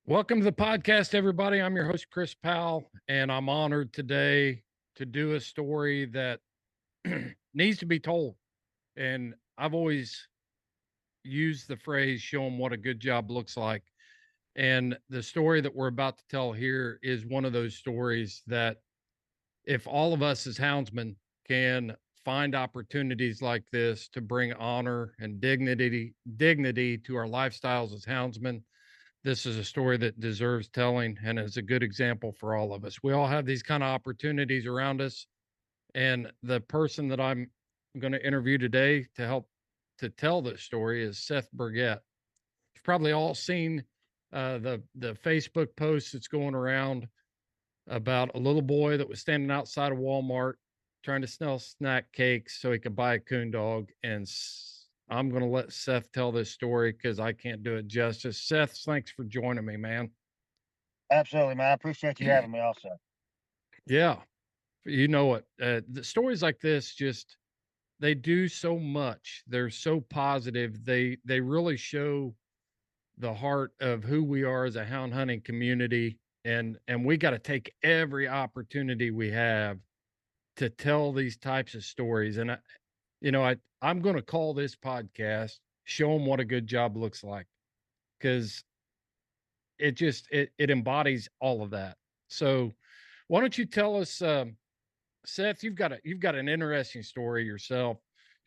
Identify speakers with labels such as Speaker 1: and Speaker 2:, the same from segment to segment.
Speaker 1: Welcome to the podcast, everybody. I'm your host, Chris Powell, and I'm honored today to do a story that needs to be told. And I've always used the phrase, show them what a good job looks like. And the story that we're about to tell here is one of those stories that if all of us as houndsmen can find opportunities like this to bring honor and dignity to our lifestyles as houndsmen, this is a story that deserves telling and is a good example for all of us. We all have these kind of opportunities around us. And the person that I'm going to interview today to help to tell this story is Seth Burgett. You've probably all seen the Facebook post that's going around about a little boy that was standing outside of Walmart trying to sell snack cakes so he could buy a coon dog. And I'm going to let Seth tell this story because I can't do it justice. Seth, thanks for joining me, man.
Speaker 2: Absolutely, man. I appreciate you having me also.
Speaker 1: Yeah. You know what? The stories like this just, they do so much. They're so positive. They really show the heart of who we are as a hound hunting community. And we got to take every opportunity we have to tell these types of stories. And I'm going to call this podcast "Show Them What a Good Job Looks Like" because it embodies all of that. So, why don't you tell us, Seth? You've got an interesting story yourself.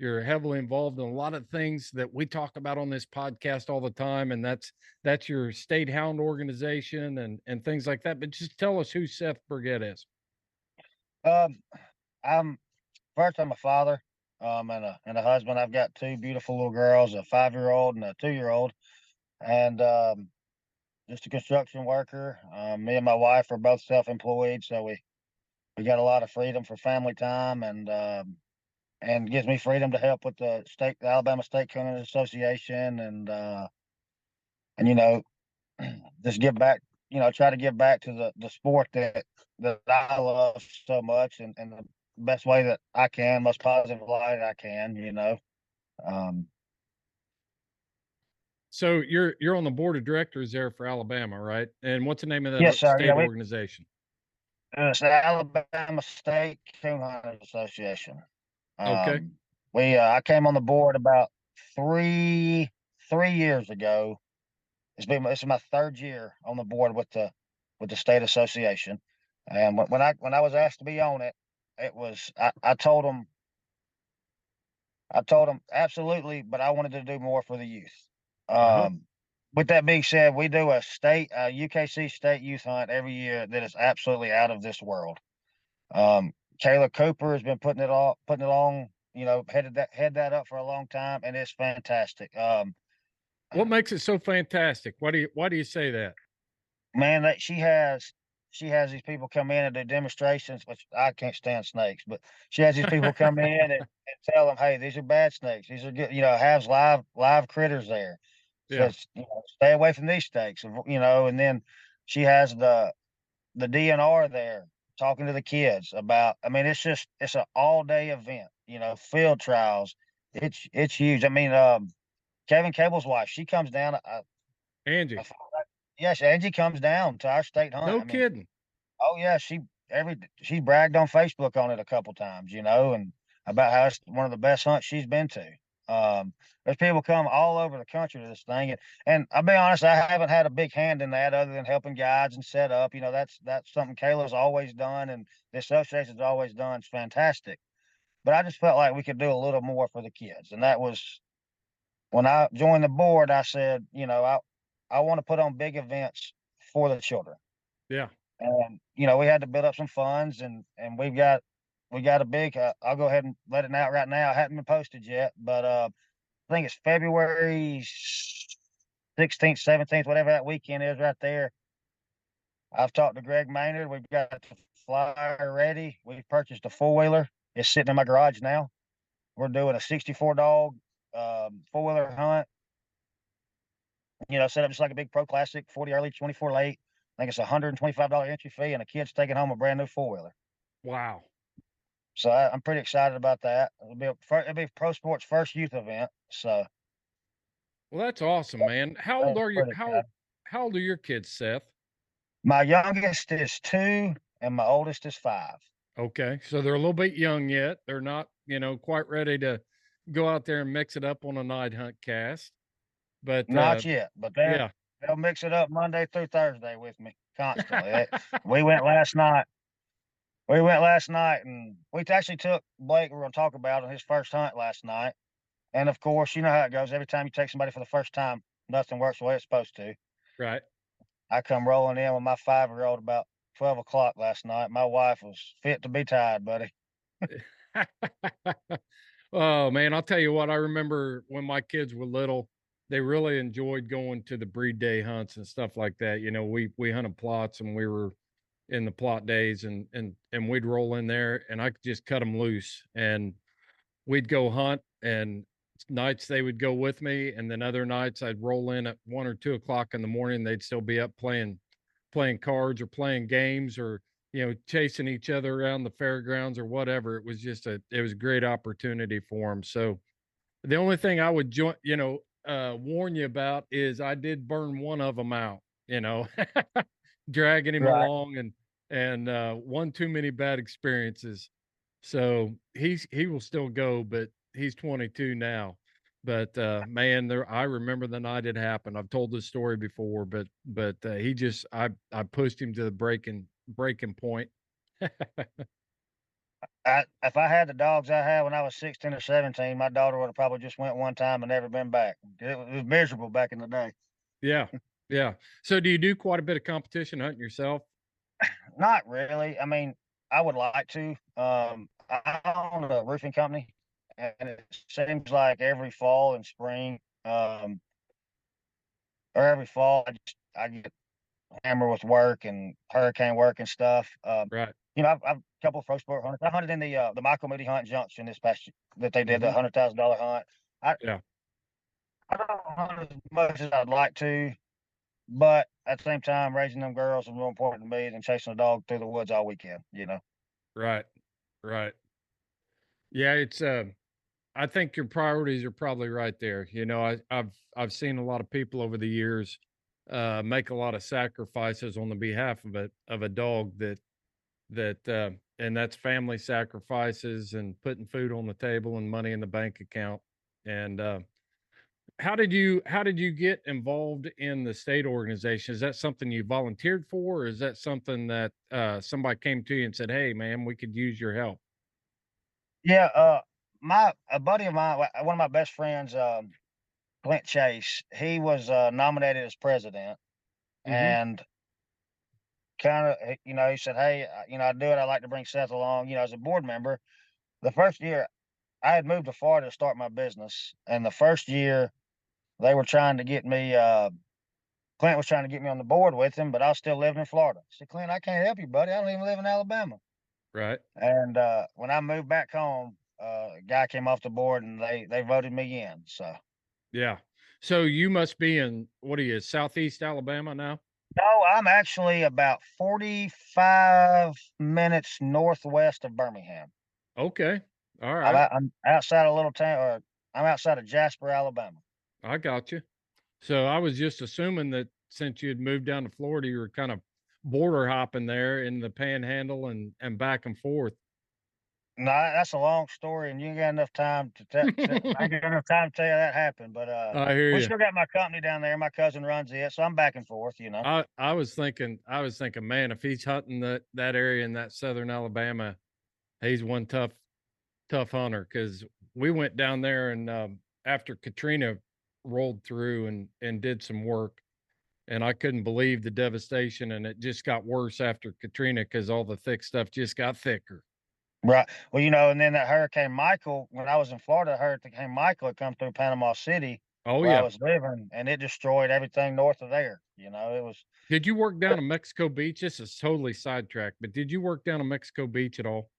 Speaker 1: You're heavily involved in a lot of things that we talk about on this podcast all the time, and that's your state hound organization and things like that. But just tell us who Seth Burgett is.
Speaker 2: Um, I'm I'm a father, and a husband. I've got two beautiful little girls, a 5-year-old and a 2-year-old, and just a construction worker. Me and my wife are both self-employed, so we got a lot of freedom for family time, and gives me freedom to help with the Alabama State Coonhound Association, and just give back. Try to give back to the sport that I love so much, and the best way that I can, most positive light I can. Um,
Speaker 1: So you're on the board of directors there for Alabama, right? And what's the name of that
Speaker 2: yes, sir.
Speaker 1: state
Speaker 2: Yeah,
Speaker 1: organization?
Speaker 2: it's the Alabama State Coonhound Association.
Speaker 1: Okay.
Speaker 2: Um, we I came on the board about three years ago. This is my third year on the board with the state association, and when I was asked to be on it, it was I told them absolutely, but I wanted to do more for the youth.
Speaker 1: Uh-huh.
Speaker 2: With that being said, we do a UKC state youth hunt every year that is absolutely out of this world. Kayla Cooper has been putting it on, head that up for a long time, and it's fantastic.
Speaker 1: What makes it so fantastic? Why do you say that?
Speaker 2: Man, she has these people come in and do demonstrations, which I can't stand snakes, but she has these people come in and tell them, "Hey, these are bad snakes. These are good." Has live critters there.
Speaker 1: Yeah.
Speaker 2: Says, "Stay away from these snakes." And then she has the DNR there talking to the kids about. I mean, it's an all day event. Field trials. It's huge. I mean, Kevin Cable's wife, she comes down.
Speaker 1: Angie.
Speaker 2: Yes, Angie comes down to our state hunt.
Speaker 1: No
Speaker 2: I mean,
Speaker 1: kidding.
Speaker 2: oh yeah, she bragged on Facebook on it a couple times, and about how it's one of the best hunts she's been to. There's people come all over the country to this thing, and I'll be honest, I haven't had a big hand in that other than helping guides and set up. That's something Kayla's always done, and the association's always done. It's fantastic, but I just felt like we could do a little more for the kids, and that was when I joined the board. I said, I want to put on big events for the children.
Speaker 1: Yeah.
Speaker 2: And, we had to build up some funds, and we got a big, I'll go ahead and let it out right now. It hasn't been posted yet, but, I think it's February 16th, 17th, whatever that weekend is right there. I've talked to Greg Maynard. We've got the flyer ready. We've purchased a four-wheeler. It's sitting in my garage now. We're doing a 64 dog, four-wheeler hunt, set up just like a big pro classic, 40 early, 24 late. I think it's $125 entry fee, and a kid's taking home a brand new four-wheeler.
Speaker 1: Wow.
Speaker 2: So I'm pretty excited about that. It'll be Pro Sports' first youth event. So
Speaker 1: Well, that's awesome, man. How old
Speaker 2: I'm
Speaker 1: are you?
Speaker 2: pretty
Speaker 1: How
Speaker 2: excited.
Speaker 1: How old are your kids, Seth?
Speaker 2: My youngest is 2 and my oldest is 5.
Speaker 1: Okay, so they're a little bit young yet. They're not, quite ready to go out there and mix it up on a night hunt cast. But
Speaker 2: Not yet, but
Speaker 1: yeah.
Speaker 2: they'll mix it up Monday through Thursday with me constantly. We went last night. We went last night, and we actually took Blake. We're gonna talk about on his first hunt last night. And of course, you know how it goes. Every time you take somebody for the first time, nothing works the way it's supposed to.
Speaker 1: Right.
Speaker 2: I come rolling in with my 5-year-old about 12 o'clock last night. My wife was fit to be tied, buddy.
Speaker 1: Oh man, I'll tell you what, I remember when my kids were little, they really enjoyed going to the breed day hunts and stuff like that. We hunted plots and we were in the plot days and we'd roll in there and I could just cut them loose and we'd go hunt and nights they would go with me and then other nights I'd roll in at 1 or 2 o'clock in the morning. They'd still be up playing cards or playing games or chasing each other around the fairgrounds or whatever. It was a great opportunity for them. So the only thing I would warn you about is I did burn one of them out, dragging him
Speaker 2: Right.
Speaker 1: along and one too many bad experiences. So he will still go, but he's 22 now. But man, I remember the night it happened. I've told this story before, but I pushed him to the breaking point.
Speaker 2: If I had the dogs I had when I was 16 or 17, my daughter would have probably just went one time and never been back. It was miserable back in the day.
Speaker 1: Yeah, yeah. So do you do quite a bit of competition hunting yourself?
Speaker 2: Not really. I mean, I would like to. I own a roofing company, and it seems like every fall and spring, or every fall, I get hammered with work and hurricane work and stuff.
Speaker 1: Right.
Speaker 2: I've a couple of pro sport hunters. I hunted in the Michael Moody Hunt Junction this past that they did the
Speaker 1: Hmm.
Speaker 2: $100,000 hunt. I
Speaker 1: Yeah.
Speaker 2: I don't hunt as much as I'd like to, but at the same time, raising them girls is more important to me than chasing a dog through the woods all weekend.
Speaker 1: Right. Right. Yeah. I think your priorities are probably right there. I've seen a lot of people over the years make a lot of sacrifices on the behalf of a dog and that's family sacrifices and putting food on the table and money in the bank account. And how did you get involved in the state organization? Is that something you volunteered for, or is that something that somebody came to you and said, "Hey, man, we could use your help"?
Speaker 2: Yeah, a buddy of mine, one of my best friends, Clint Chase, he was nominated as president,
Speaker 1: Hmm.
Speaker 2: and kind of, he said, "Hey, I do it. I'd like to bring Seth along, as a board member." The first year, I had moved to Florida to start my business, and the first year they were trying to get me. Clint was trying to get me on the board with him, but I was still living in Florida. I said, "Clint, I can't help you, buddy. I don't even live in Alabama."
Speaker 1: Right.
Speaker 2: And when I moved back home, a guy came off the board, and they voted me in. So.
Speaker 1: Yeah. So you must be in, what are you, Southeast Alabama now?
Speaker 2: No, I'm actually about 45 minutes northwest of Birmingham.
Speaker 1: Okay. All
Speaker 2: I'm
Speaker 1: right.
Speaker 2: out I'm outside a little town, or I'm outside of Jasper, Alabama.
Speaker 1: I got you. So I was just assuming that since you had moved down to Florida, you were kind of border hopping there in the panhandle and back and forth.
Speaker 2: No, that's a long story, and you ain't got enough time to I ain't got enough time to tell you that happened, but,
Speaker 1: I hear
Speaker 2: we
Speaker 1: you.
Speaker 2: still got my company down there. My cousin runs it, so I'm back and forth.
Speaker 1: I was thinking, man, if he's hunting that area in that southern Alabama, he's one tough hunter. Because we went down there and after Katrina rolled through and did some work, and I couldn't believe the devastation, and it just got worse after Katrina because all the thick stuff just got thicker.
Speaker 2: Right. Well, and then that Hurricane Michael, when I was in Florida, Hurricane Michael had come through Panama City
Speaker 1: Oh
Speaker 2: where I
Speaker 1: yeah.
Speaker 2: was living, and it destroyed everything north of there. It was.
Speaker 1: Did you work down in Mexico Beach? This is totally sidetracked, but did you work down in Mexico Beach at all?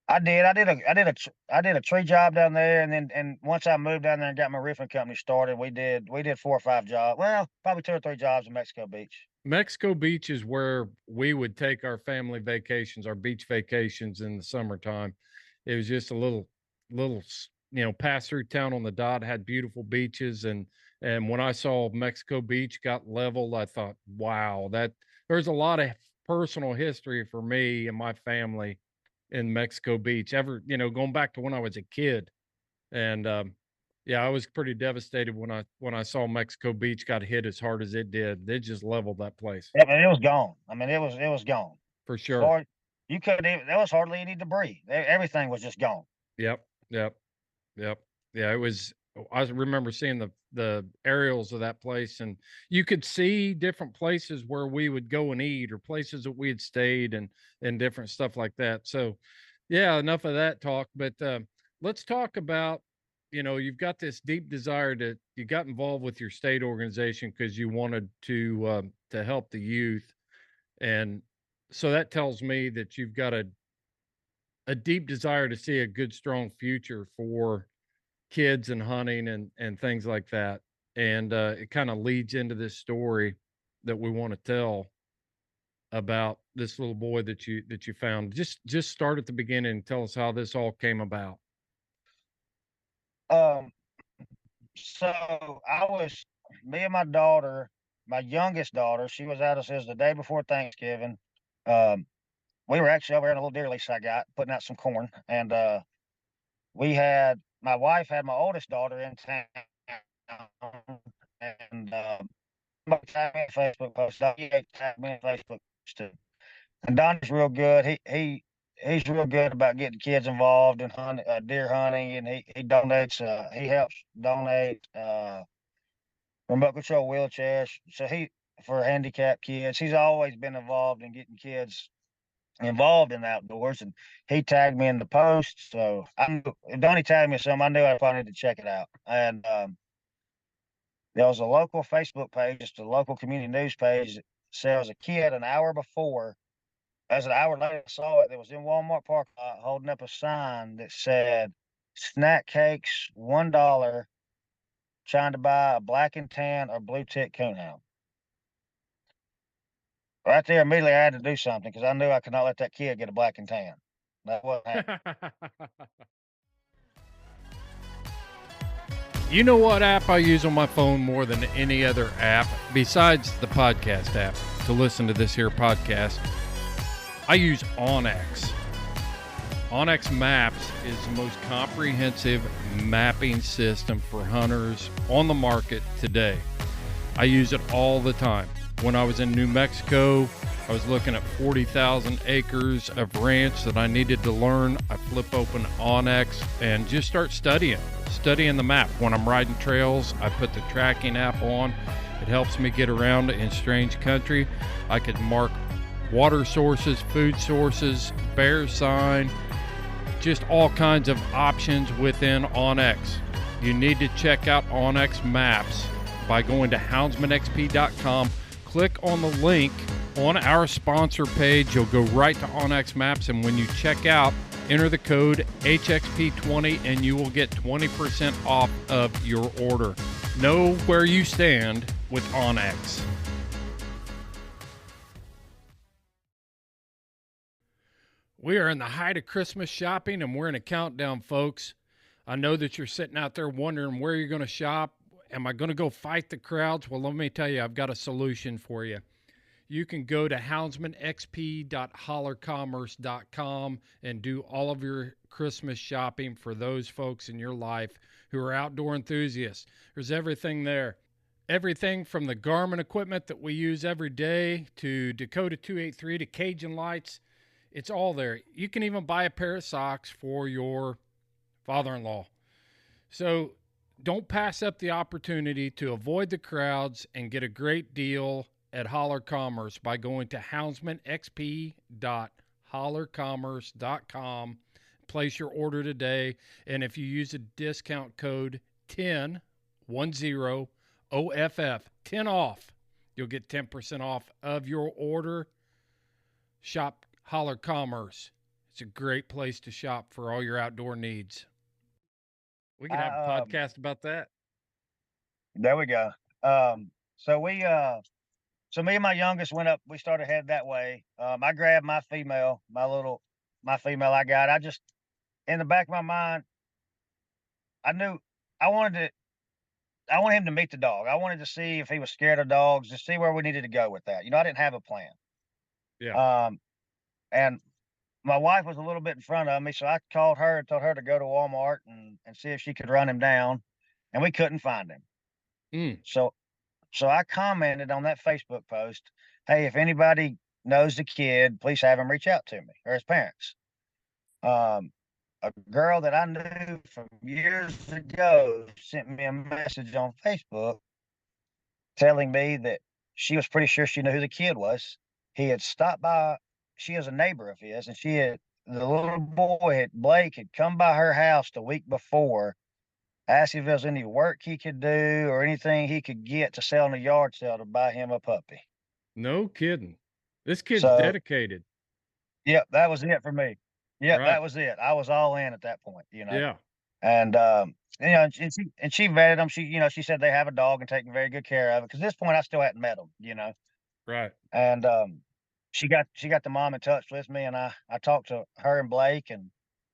Speaker 2: I did. I did a tree job down there, and once I moved down there and got my roofing company started, we did 4 or 5 jobs. Well, probably 2 or 3 jobs in Mexico Beach.
Speaker 1: Mexico Beach is where we would take our family vacations, our beach vacations in the summertime. It was just a little pass through town on the dot, had beautiful beaches, and And when I saw Mexico Beach got leveled, I thought, wow, that there's a lot of personal history for me and my family in Mexico Beach. Going back to when I was a kid. And yeah, I was pretty devastated when I saw Mexico Beach got hit as hard as it did. They just leveled that place
Speaker 2: I mean, it was gone. I mean, it was gone.
Speaker 1: for
Speaker 2: As
Speaker 1: sure.
Speaker 2: far you couldn't even there was hardly any debris. Everything was just gone.
Speaker 1: Yep, yep, yep. Yeah, it was. I remember seeing the aerials of that place, and you could see different places where we would go and eat, or places that we had stayed, and different stuff like that. So, yeah, enough of that talk. But let's talk about. You've got this deep desire you got involved with your state organization because you wanted to help the youth, and so that tells me that you've got a deep desire to see a good, strong future for kids and hunting and things like that. And it kind of leads into this story that we want to tell about this little boy that you found. Just start at the beginning and tell us how this all came about.
Speaker 2: Um, so I was me and my daughter, my youngest daughter, she was out of says the day before Thanksgiving. Um, we were actually over in a little deer lease I got, putting out some corn, and we had my wife had my oldest daughter in town, and somebody tagged me in Facebook post. He tagged me in Facebook post too. And Donnie's real good. He's real good about getting kids involved in deer hunting, and he donates. He helps donate remote control wheelchairs. So for handicapped kids, he's always been involved in getting kids involved in the outdoors, and he tagged me in the post. So if Donnie tagged me some, I knew I probably need to check it out. And there was a local Facebook page, just a local community news page that says a kid an hour before. As an hour later, I saw it. It was in Walmart parking lot holding up a sign that said, "Snack cakes, $1, trying to buy a black and tan or blue tick coonhound." Right there, immediately I had to do something because I knew I could not let that kid get a black and tan. That wasn't happening.
Speaker 1: You know what app I use on my phone more than any other app besides the podcast app to listen to this here podcast? I use onX. onX Maps is the most comprehensive mapping system for hunters on the market today. I use it all the time. When I was in New Mexico, I was looking at 40,000 acres of ranch that I needed to learn. I flip open onX and just start studying the map. When I'm riding trails, I put the tracking app on. It helps me get around in strange country. I could mark water sources, food sources, bear sign, just all kinds of options within onX. You need to check out onX Maps by going to houndsmanxp.com. Click on the link on our sponsor page. You'll go right to onX Maps, and when you check out, enter the code HXP20 and you will get 20% off of your order. Know where you stand with onX. We are in the height of Christmas shopping, and we're in a countdown, folks. I know that you're sitting out there wondering where you're going to shop. Am I going to go fight the crowds? Well, let me tell you, I've got a solution for you. You can go to houndsmanxp.hollercommerce.com and do all of your Christmas shopping for those folks in your life who are outdoor enthusiasts. There's everything there. Everything from the Garmin equipment that we use every day to Dakota 283 to Cajun lights. It's all there. You can even buy a pair of socks for your father-in-law. So don't pass up the opportunity to avoid the crowds and get a great deal at Holler Commerce by going to houndsmanxp.hollercommerce.com. Place your order today, and if you use a discount code 10 OFF 10 off, you'll get 10% off of your order. Shop Holler Commerce. It's a great place to shop for all your outdoor needs. We could have a podcast about that.
Speaker 2: There we go. So me and my youngest went up. We started heading that way. I grabbed my female I got. I just, in the back of my mind, I knew I wanted to. him to meet the dog. I wanted to see if he was scared of dogs, to see where we needed to go with that. I didn't have a plan.
Speaker 1: Yeah.
Speaker 2: And my wife was a little bit in front of me, so I called her and told her to go to Walmart and see if she could run him down, and we couldn't find him.
Speaker 1: Mm.
Speaker 2: So I commented on that Facebook post, "Hey, if anybody knows the kid, please have him reach out to me or his parents." Um, a girl that I knew from years ago sent me a message on Facebook telling me that she was pretty sure she knew who the kid was. He had stopped by. She is a neighbor of his, and the little boy Blake had come by her house the week before, asked if there was any work he could do or anything he could get to sell in a yard sale to buy him a puppy.
Speaker 1: No kidding. This kid's
Speaker 2: So,
Speaker 1: dedicated.
Speaker 2: yep, that was it for me. Yep,
Speaker 1: Right.
Speaker 2: that was it. I was all in at that point.
Speaker 1: Yeah.
Speaker 2: And she vetted them. She said they have a dog and taking very good care of it. Because at this point, I still hadn't met them.
Speaker 1: Right.
Speaker 2: And she got the mom in touch with me, and I talked to her and Blake, and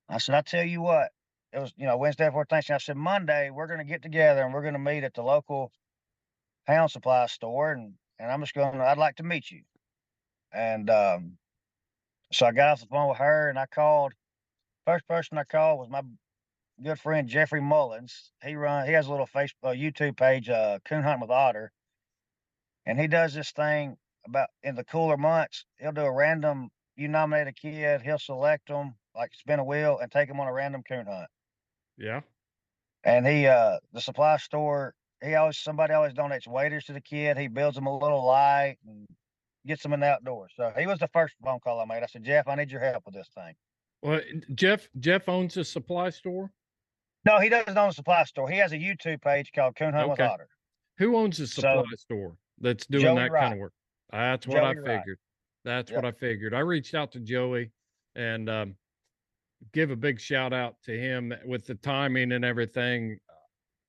Speaker 2: I said, I tell you what, it was Wednesday before Thanksgiving. I said Monday we're going to get together and we're going to meet at the local hound supply store, and I'd like to meet you. And so I got off the phone with her, and I called. First person I called was my good friend Jeffrey Mullins. He has a little Facebook YouTube page, Coon Hunt with Otter, and he does this thing about in the cooler months. He'll do a random. You nominate a kid, he'll select them, like spin a wheel, and take them on a random coon hunt.
Speaker 1: Yeah.
Speaker 2: And the supply store, somebody always donates waders to the kid. He builds them a little light and gets them in the outdoors. So he was the first phone call I made. I said, Jeff, I need your help with this thing.
Speaker 1: Well, Jeff owns a supply store.
Speaker 2: No, he doesn't own a supply store. He has a YouTube page called Coon Hunt with Otter.
Speaker 1: Who owns a supply store that's doing
Speaker 2: Joey
Speaker 1: that
Speaker 2: Wright.
Speaker 1: kind of work? That's what
Speaker 2: Joey
Speaker 1: I
Speaker 2: Wright.
Speaker 1: figured. That's
Speaker 2: Yep.
Speaker 1: what I figured. I reached out to Joey and give a big shout out to him with the timing and everything.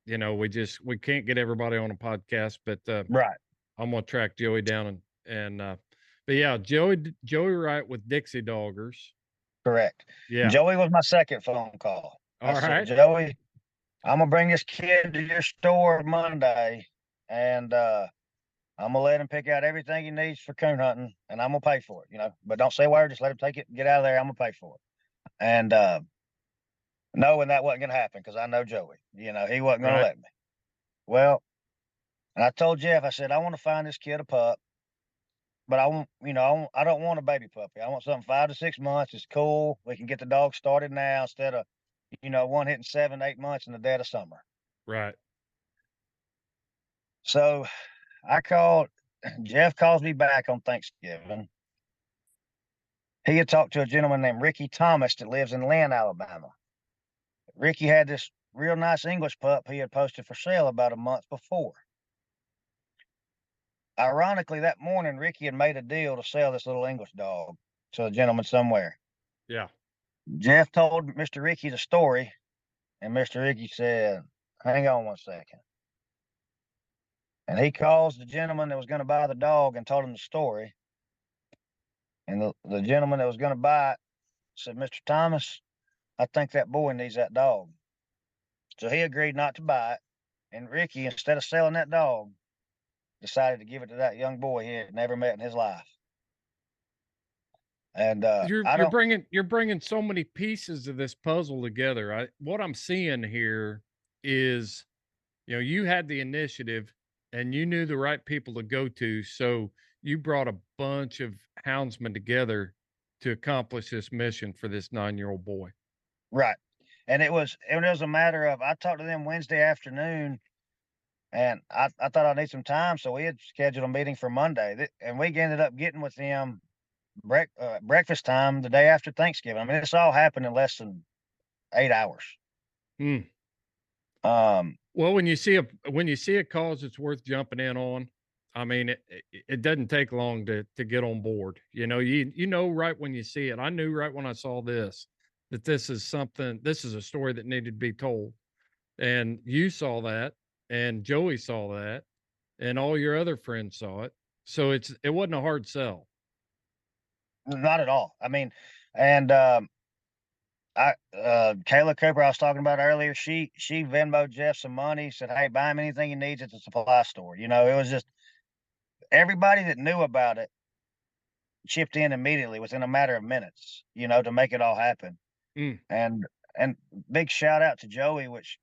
Speaker 1: We can't get everybody on a podcast, but
Speaker 2: Right.
Speaker 1: I'm gonna track Joey down but yeah, Joey Wright with Dixie Doggers.
Speaker 2: Correct.
Speaker 1: Yeah.
Speaker 2: Joey was my second phone call.
Speaker 1: All
Speaker 2: I said,
Speaker 1: right.
Speaker 2: Joey, I'm gonna bring this kid to your store Monday, and I'm gonna let him pick out everything he needs for coon hunting, and I'm gonna pay for it. But don't say a word. Just let him take it and get out of there. I'm gonna pay for it. And knowing that wasn't gonna happen because I know Joey. He wasn't gonna
Speaker 1: Right.
Speaker 2: let me. Well, and I told Jeff, I said, I want to find this kid a pup, but I don't want a baby puppy. I want something 5 to 6 months. It's cool. We can get the dog started now instead of, one hitting 7, 8 months in the dead of summer.
Speaker 1: Right.
Speaker 2: So I called. Jeff calls me back on Thanksgiving. He had talked to a gentleman named Ricky Thomas that lives in Lynn, Alabama. Ricky had this real nice English pup he had posted for sale about a month before. Ironically, that morning, Ricky had made a deal to sell this little English dog to a gentleman somewhere.
Speaker 1: Yeah.
Speaker 2: Jeff told Mr. Ricky the story, and Mr. Ricky said, hang on one second. And he calls the gentleman that was going to buy the dog and told him the story. And the gentleman that was going to buy it said, Mr. Thomas, I think that boy needs that dog. So he agreed not to buy it. And Ricky, instead of selling that dog, decided to give it to that young boy he had never met in his life. And
Speaker 1: you're bringing so many pieces of this puzzle together. What I'm seeing here is, you had the initiative and you knew the right people to go to, so you brought a bunch of houndsmen together to accomplish this mission for this 9-year-old boy.
Speaker 2: Right. And it was a matter of, I talked to them Wednesday afternoon, and I thought I'd need some time, so we had scheduled a meeting for Monday, and we ended up getting with them breakfast time the day after Thanksgiving. I mean, this all happened in less than 8 hours.
Speaker 1: Well, when you see a cause that's worth jumping in on, I mean, it doesn't take long to get on board. You know right when you see it. I knew right when I saw this that this is a story that needed to be told. And you saw that, and Joey saw that, and all your other friends saw it. So it wasn't a hard sell.
Speaker 2: Not at all. I mean, and Kayla Cooper, I was talking about earlier, she Venmoed Jeff some money, said, "Hey, buy him anything he needs at the supply store." You know, it was just everybody that knew about it chipped in immediately within a matter of minutes, you know, to make it all happen.
Speaker 1: Mm.
Speaker 2: And big shout out to Joey, which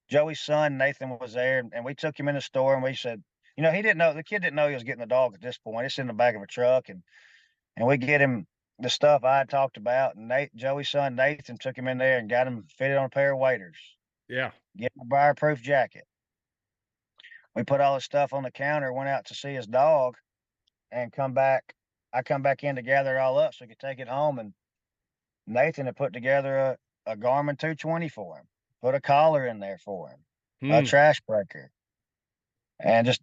Speaker 2: Joey's son Nathan was there, and we took him in the store and we said, you know, the kid didn't know he was getting the dog at this point. It's in the back of a truck, and we get him the stuff I had talked about, and Joey's son Nathan took him in there and got him fitted on a pair of waders.
Speaker 1: Yeah.
Speaker 2: Get him a fireproof jacket. We put all his stuff on the counter, went out to see his dog, and come back. I come back in to gather it all up so we could take it home. And Nathan had put together a Garmin 220 for him, put a collar in there for him, a trash breaker, and just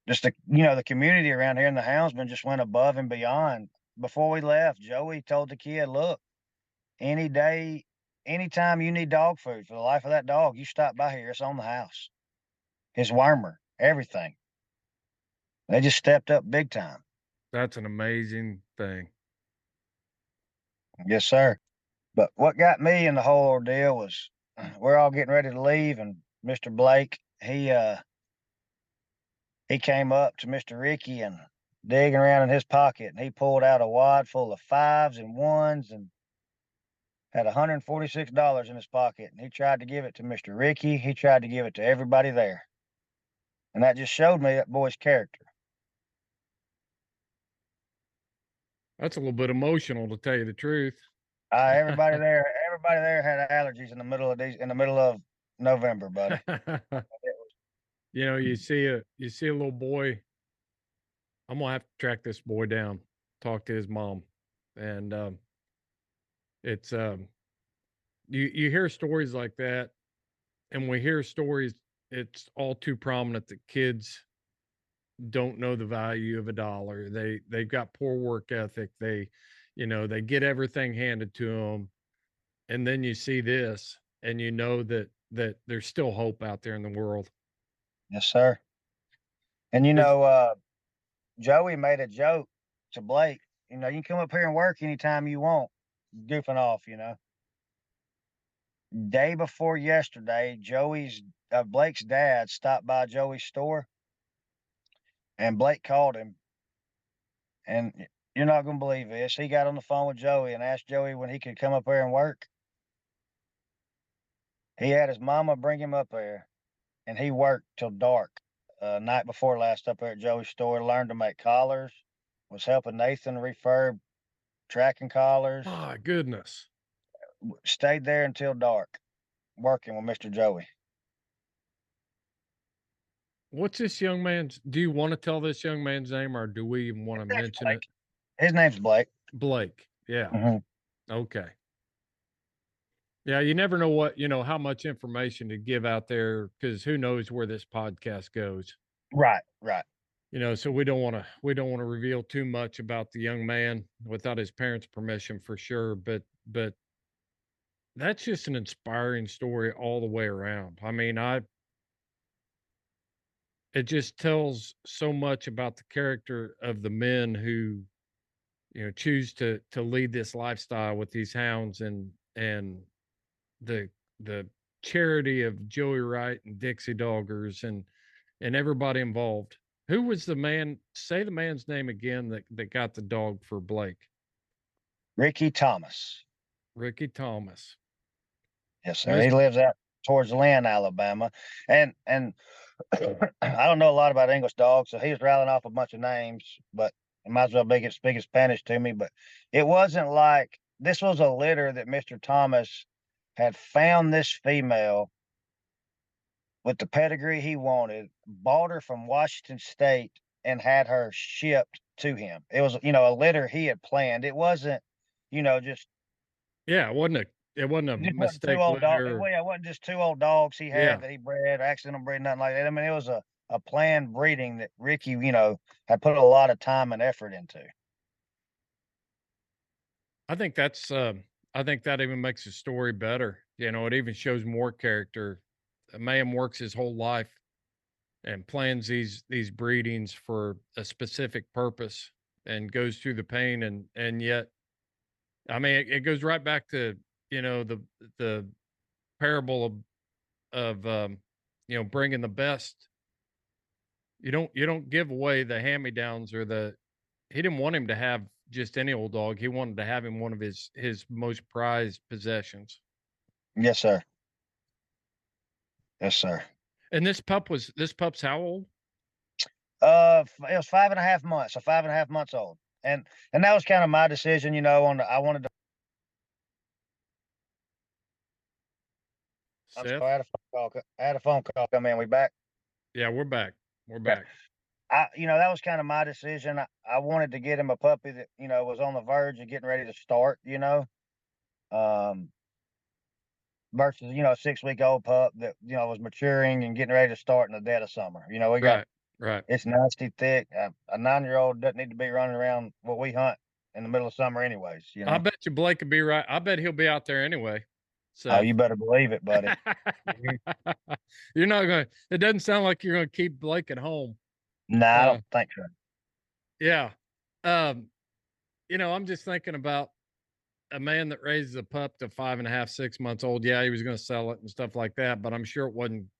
Speaker 2: the the community around here in the Houndsman just went above and beyond. Before we left, Joey told the kid, "Look, any day, anytime you need dog food for the life of that dog, you stop by here. It's on the house. His wormer, everything." They just stepped up big time.
Speaker 1: That's an amazing thing.
Speaker 2: Yes, sir. But what got me in the whole ordeal was we're all getting ready to leave, and Mr. Blake, he came up to Mr. Ricky and digging around in his pocket, and he pulled out a wad full of fives and ones and had $146 in his pocket. And he tried to give it to Mr. Ricky. He tried to give it to everybody there. And that just showed me that boy's character.
Speaker 1: That's a little bit emotional, to tell you the truth.
Speaker 2: Everybody there had allergies in the middle of November, buddy.
Speaker 1: You know, you see a little boy. I'm gonna have to track this boy down, talk to his mom, and it's you hear stories like that, and we hear stories. It's all too prominent that kids don't know the value of a dollar. They've got poor work ethic. They get everything handed to them, and then you see this, and you know that there's still hope out there in the world.
Speaker 2: Yes, sir. And Joey made a joke to Blake. You can come up here and work anytime you want, goofing off. Day before yesterday, Blake's dad stopped by Joey's store, and Blake called him. And you're not gonna believe this. He got on the phone with Joey and asked Joey when he could come up there and work. He had his mama bring him up there, and he worked till dark. Night before last up there at Joey's store, learned to make collars, was helping Nathan refurb tracking collars.
Speaker 1: My goodness.
Speaker 2: Stayed there until dark, working with Mr. Joey.
Speaker 1: What's this young man's? Do you want to tell this young man's name, or do we even want to mention it?
Speaker 2: His name's Blake.
Speaker 1: Blake. Yeah.
Speaker 2: Mm-hmm.
Speaker 1: Okay. Yeah, you never know how much information to give out there, because who knows where this podcast goes.
Speaker 2: Right.
Speaker 1: So we don't want to reveal too much about the young man without his parents' permission, for sure. But that's just an inspiring story all the way around. I mean, it just tells so much about the character of the men who, choose to lead this lifestyle with these hounds, and the charity of Joey Wright and Dixie Doggers and everybody involved. Who was the man? Say the man's name again that got the dog for Blake.
Speaker 2: Ricky Thomas.
Speaker 1: Ricky Thomas.
Speaker 2: Yes, sir. He lives out towards Lynn, Alabama. And I don't know a lot about English dogs, so he was rattling off a bunch of names, but it might as well speak Spanish to me. But it wasn't like this was a litter that Mr. Thomas had found this female with the pedigree he wanted, bought her from Washington State, and had her shipped to him. It was, a litter he had planned. It wasn't, just.
Speaker 1: Yeah, it wasn't a mistake litter.
Speaker 2: It wasn't just two old dogs he had that he bred, accidental breed, nothing like that. I mean, it was a planned breeding that Ricky, had put a lot of time and effort into.
Speaker 1: I think that even makes the story better. It even shows more character. A man works his whole life and plans these breedings for a specific purpose and goes through the pain, and yet I mean, it goes right back to, the parable of bringing the best. You don't give away the hand-me-downs or he didn't want him to have just any old dog. He wanted to have him one of his most prized possessions.
Speaker 2: Yes, sir. Yes, sir.
Speaker 1: And this pup's how old?
Speaker 2: It was 5.5 months, so 5.5 months old. And that was kind of my decision, I wanted to. I'm
Speaker 1: Seth?
Speaker 2: sorry, I had a phone call come in. We back?
Speaker 1: Yeah, we're back. We're
Speaker 2: Yeah.
Speaker 1: back.
Speaker 2: That was kind of my decision. I wanted to get him a puppy that, was on the verge of getting ready to start, um, versus, a 6-week-old pup that, was maturing and getting ready to start in the dead of summer.
Speaker 1: Right. Right.
Speaker 2: It's nasty thick. A 9-year-old doesn't need to be running around what we hunt in the middle of summer anyways,
Speaker 1: I bet you Blake could be right. I bet he'll be out there anyway.
Speaker 2: Oh,
Speaker 1: Seth.
Speaker 2: you better believe it, buddy. Mhm.
Speaker 1: You're not gonna. It doesn't sound like you're gonna keep Blake at home.
Speaker 2: Nah, I don't think so.
Speaker 1: Yeah. Um, I'm just thinking about a man that raises a pup to 5.5, 6 months old. Yeah, he was going to sell it and stuff like that, but I'm sure it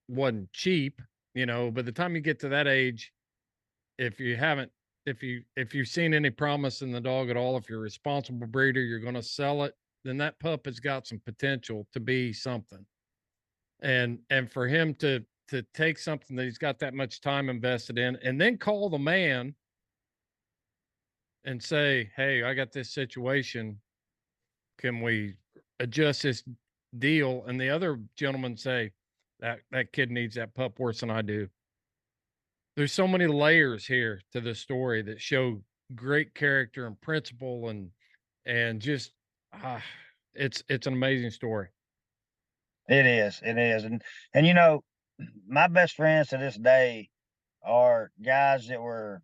Speaker 1: wasn't cheap. By the time you get to that age, if you haven't, if you've seen any promise in the dog at all, if you're a responsible breeder, you're going to sell it, then that pup has got some potential to be something. And for him to take something that he's got that much time invested in, and then call the man and say, "Hey, I got this situation. Can we adjust this deal?" And the other gentleman say, that kid needs that pup worse than I do. There's so many layers here to this story that show great character and principle, and just ah, it's an amazing story.
Speaker 2: It is, and my best friends to this day are guys that were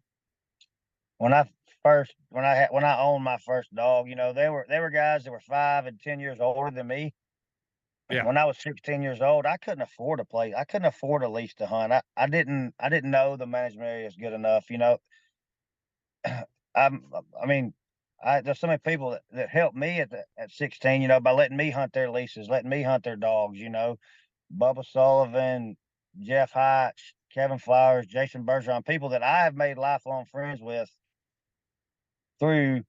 Speaker 2: when I owned my first dog. They were guys that were 5 and 10 years older than me.
Speaker 1: Yeah.
Speaker 2: When I was 16 years old, I couldn't afford to play. I couldn't afford a lease to hunt. I didn't know the management areas good enough. I'm, I mean, there's so many people that helped me at 16. By letting me hunt their leases, letting me hunt their dogs. Bubba Sullivan, Jeff Hitch, Kevin Flowers, Jason Bergeron, people that I have made lifelong friends with through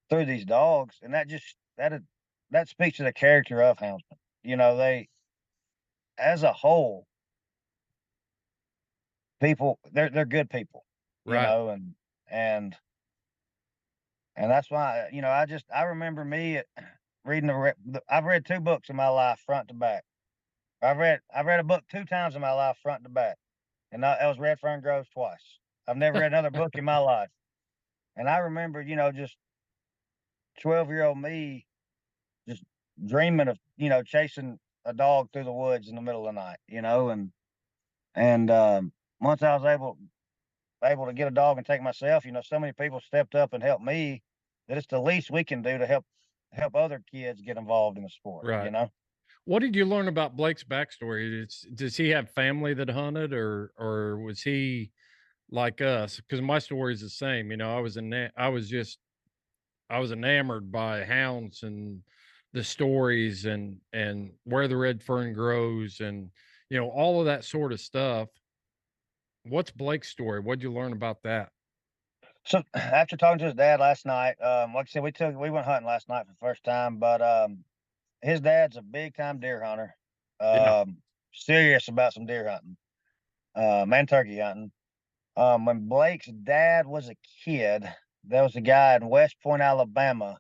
Speaker 2: these dogs, and that speaks to the character of Houndsman. They, as a whole, people they're good people.
Speaker 1: Right.
Speaker 2: And that's why I remember me reading I've read 2 books in my life front to back. I've read a book 2 times in my life front to back, and that was Red Fern Groves twice. I've never read another book in my life, and I remember just 12-year-old me just dreaming of chasing a dog through the woods in the middle of the night, and once I was able to get a dog and take myself, so many people stepped up and helped me that it's the least we can do to help other kids get involved in the sport.
Speaker 1: Right. What did you learn about Blake's backstory? Does he have family that hunted, or was he like us? Because my story is the same. I was enamored by hounds and the stories and where the red fern grows and all of that sort of stuff. What's Blake's story? What'd you learn about that?
Speaker 2: So after talking to his dad last night, like I said, we went hunting last night for the first time, but his dad's a big time deer hunter,
Speaker 1: Yeah.
Speaker 2: serious about some deer hunting, and turkey hunting. When Blake's dad was a kid, there was a guy in West Point, Alabama,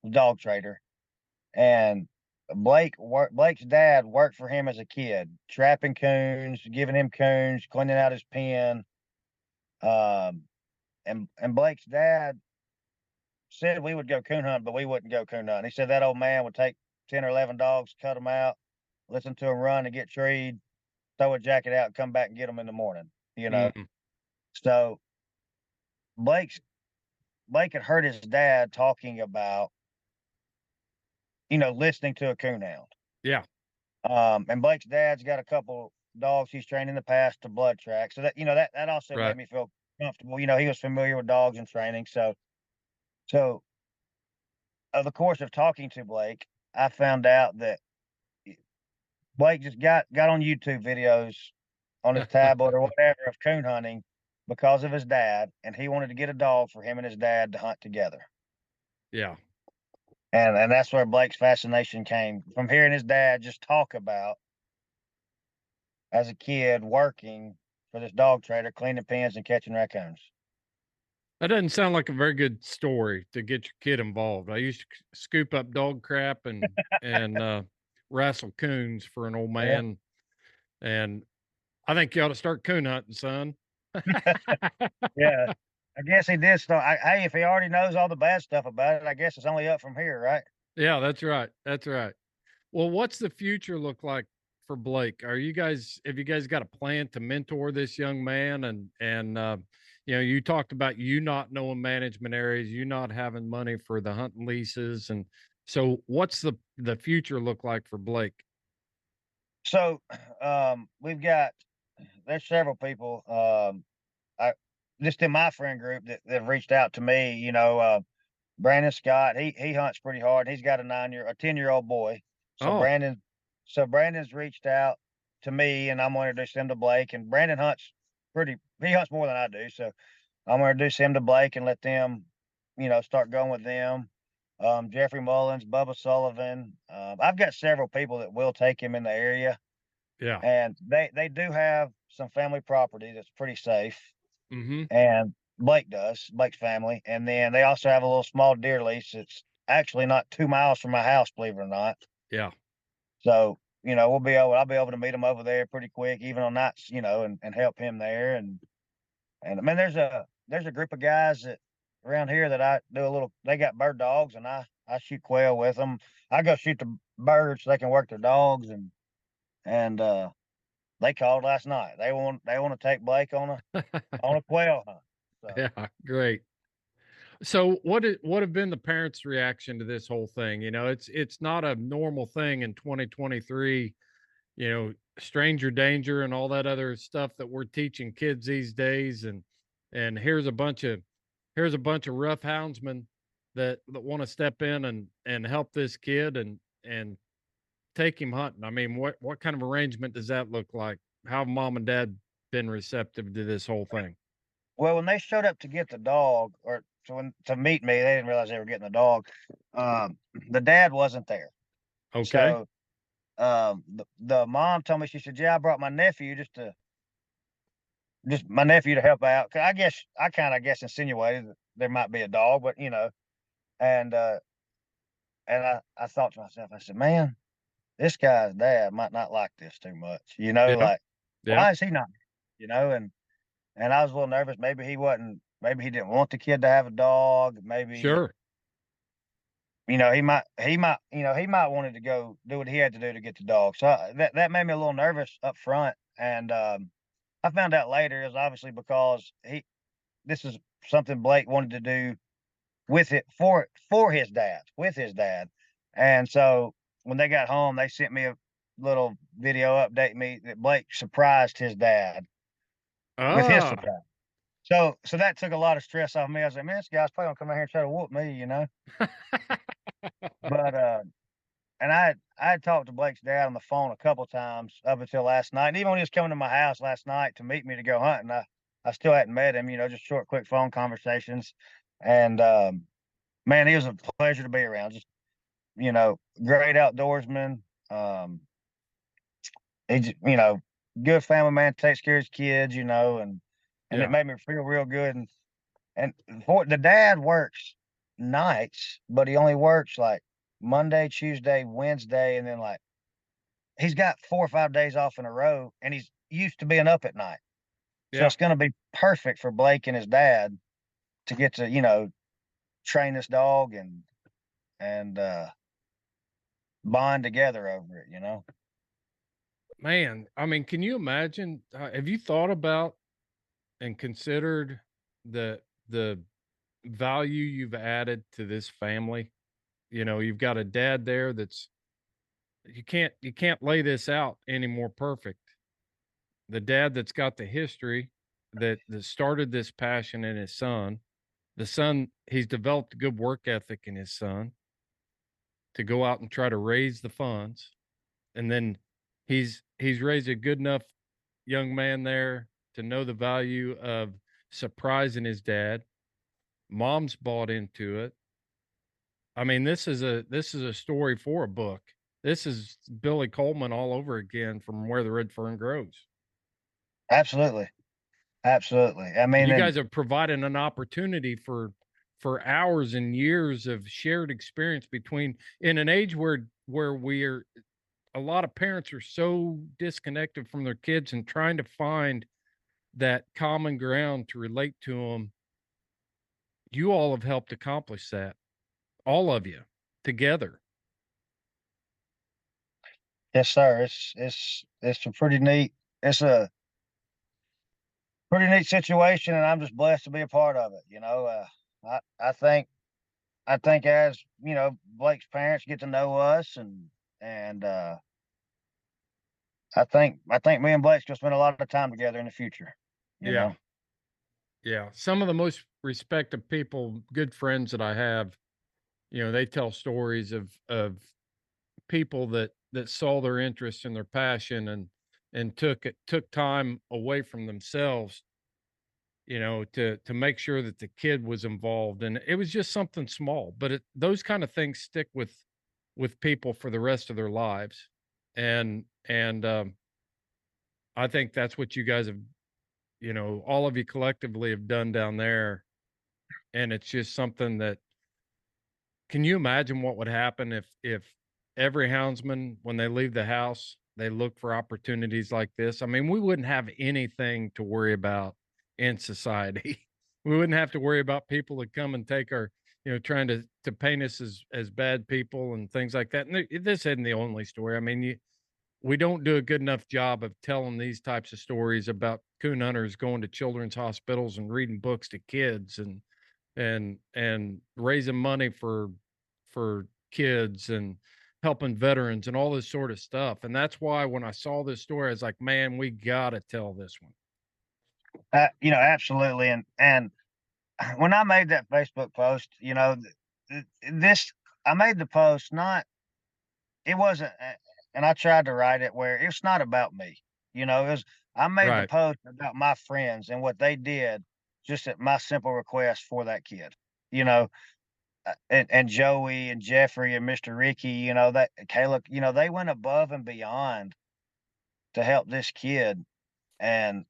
Speaker 2: a dog trader, and Blake's dad worked for him as a kid, trapping coons, giving him coons, cleaning out his pen. Um, and Blake's dad said we would go coon hunt, but we wouldn't go coon hunt. He said that old man would take 10 or 11 dogs, cut them out, listen to them run and get treed, throw a jacket out, and come back and get them in the morning.
Speaker 1: Mhm.
Speaker 2: So Blake's Blake had heard his dad talking about, listening to a coonhound.
Speaker 1: Yeah.
Speaker 2: And Blake's dad's got a couple dogs he's trained in the past to blood track. So that also
Speaker 1: Right.
Speaker 2: made me feel comfortable. He was familiar with dogs and training. So of the course of talking to Blake, I found out that Blake just got on YouTube videos on his tablet or whatever of coon hunting because of his dad, and he wanted to get a dog for him and his dad to hunt together.
Speaker 1: Yeah.
Speaker 2: And that's where Blake's fascination came from, hearing his dad just talk about, as a kid, working for this dog trader, cleaning pens and catching raccoons.
Speaker 1: That doesn't sound like a very good story to get your kid involved. I used to scoop up dog crap and wrestle coons for an old
Speaker 2: Yeah.
Speaker 1: man, and I think you ought to start coon hunting, son.
Speaker 2: Yeah. I guess he did start. Hey, if he already knows all the bad stuff about it, I guess it's only up from here, right?
Speaker 1: Yeah, that's right. That's right. Well, what's the future look like for Blake? Have you guys got a plan to mentor this young man? And you know, you talked about you not knowing management areas, you not having money for the hunting leases. And so what's the future look like for Blake?
Speaker 2: So, we've got there's several people, I just in my friend group that have reached out to me. Brandon Scott, he hunts pretty hard. He's got a 10-year-old boy. So
Speaker 1: Oh,
Speaker 2: Brandon's reached out to me, and I'm gonna introduce him to Blake. And Brandon he hunts more than I do. So I'm gonna introduce him to Blake and let them, start going with them. Jeffrey Mullins, Bubba Sullivan. I've got several people that will take him in the area,
Speaker 1: yeah.
Speaker 2: and they do have some family property that's pretty safe.
Speaker 1: Mm-hmm.
Speaker 2: And Blake's family. And then they also have a little small deer lease that's actually not 2 miles from my house, believe it or not.
Speaker 1: Yeah.
Speaker 2: So, I'll be able to meet him over there pretty quick, even on nights, and help him there. And I mean, there's a group of guys that around here that they got bird dogs, and I shoot quail with them. I go shoot the birds so they can work their dogs. And they called last night. They want to take Blake on a quail hunt. So.
Speaker 1: Yeah. Great. So what have been the parents' reaction to this whole thing? You know, it's not a normal thing in 2023, you know, stranger danger and all that other stuff that we're teaching kids these days. And here's a bunch of rough houndsmen that want to step in and help this kid and take him hunting. I mean, what kind of arrangement does that look like? How have mom and dad been receptive to this whole thing?
Speaker 2: Well, when they showed up to get the dog, or to meet me, they didn't realize they were getting the dog. The dad wasn't there.
Speaker 1: Okay.
Speaker 2: So the mom told me, she said, "Yeah, I brought my nephew just my nephew to help out." 'Cause I kind of guess insinuated that there might be a dog, but and I thought to myself, I said, "Man, this guy's dad might not like this too much."
Speaker 1: Yeah.
Speaker 2: Like,
Speaker 1: Yeah.
Speaker 2: why is he not? And I was a little nervous. Maybe he didn't want the kid to have a dog. Maybe,
Speaker 1: Sure.
Speaker 2: he might wanted to go do what he had to do to get the dog. So that made me a little nervous up front. And I found out later is obviously because this is something Blake wanted to do with it for his dad, with his dad. And so when they got home, they sent me a little video update me that Blake surprised his dad with his
Speaker 1: Ah.
Speaker 2: surprise. So that took a lot of stress off me. I was like, "Man, this guy's probably gonna come out here and try to whoop me." But and I had talked to Blake's dad on the phone a couple times up until last night. And even when he was coming to my house last night to meet me to go hunting, I still hadn't met him. Just short, quick phone conversations. And man, he was a pleasure to be around. Just great outdoorsman. He's good family man, takes care of his kids. And it
Speaker 1: Yeah.
Speaker 2: made me feel real good. And for the dad works nights, but he only works like Monday, Tuesday, Wednesday, and then like he's got 4 or 5 days off in a row, and he's used to being up at night. So
Speaker 1: Yeah.
Speaker 2: it's gonna be perfect for Blake and his dad to get to, train this dog and bond together over it.
Speaker 1: Man, I mean, can you imagine? Have you thought about and considered the value you've added to this family? You know, you've got a dad there that's you can't lay this out any more perfect. The dad that's got the history that started this passion in his son. The son, he's developed a good work ethic in his son. to go out and try to raise the funds. And then he's raised a good enough young man there to know the value of surprising his dad. Mom's bought into it. I mean, this is a story for a book. This is Billy Coleman all over again from Where the Red Fern Grows.
Speaker 2: Absolutely. Absolutely. I
Speaker 1: And
Speaker 2: mean,
Speaker 1: you
Speaker 2: and
Speaker 1: guys have provided an opportunity for hours and years of shared experience between, in an age where we're, a lot of parents are so disconnected from their kids and trying to find that common ground to relate to them. You all have helped accomplish that, all of you together.
Speaker 2: yes, sir. It's a pretty neat. It's a pretty neat situation, and I'm just blessed to be a part of it. I think as Blake's parents get to know us, and I think me and Blake's gonna spend a lot of time together in the future. You
Speaker 1: Yeah.
Speaker 2: know,
Speaker 1: Yeah. Some of the most respected people, good friends that I have, they tell stories of people that saw their interest and their passion and took time away from themselves, to make sure that the kid was involved. And it was just something small, but those kind of things stick with people for the rest of their lives. And I think that's what you guys have, all of you collectively have done down there. And it's just something that, can you imagine what would happen if every houndsman, when they leave the house, they look for opportunities like this? I mean, we wouldn't have anything to worry about in society. We wouldn't have to worry about people that come and take our, trying to paint us as bad people and things like that. And this isn't the only story. I mean, we don't do a good enough job of telling these types of stories about coon hunters going to children's hospitals and reading books to kids and raising money for kids and helping veterans and all this sort of stuff. And that's why when I saw this story, I was like, man, we gotta tell this one.
Speaker 2: absolutely. And when I made that Facebook post, this I made the post not it wasn't, and I tried to write it where it's not about me. It was I made the
Speaker 1: Right.
Speaker 2: post about my friends and what they did, just at my simple request for that kid. You know, and Joey and Jeffrey and Mr. Ricky, that Caleb, they went above and beyond to help this kid, and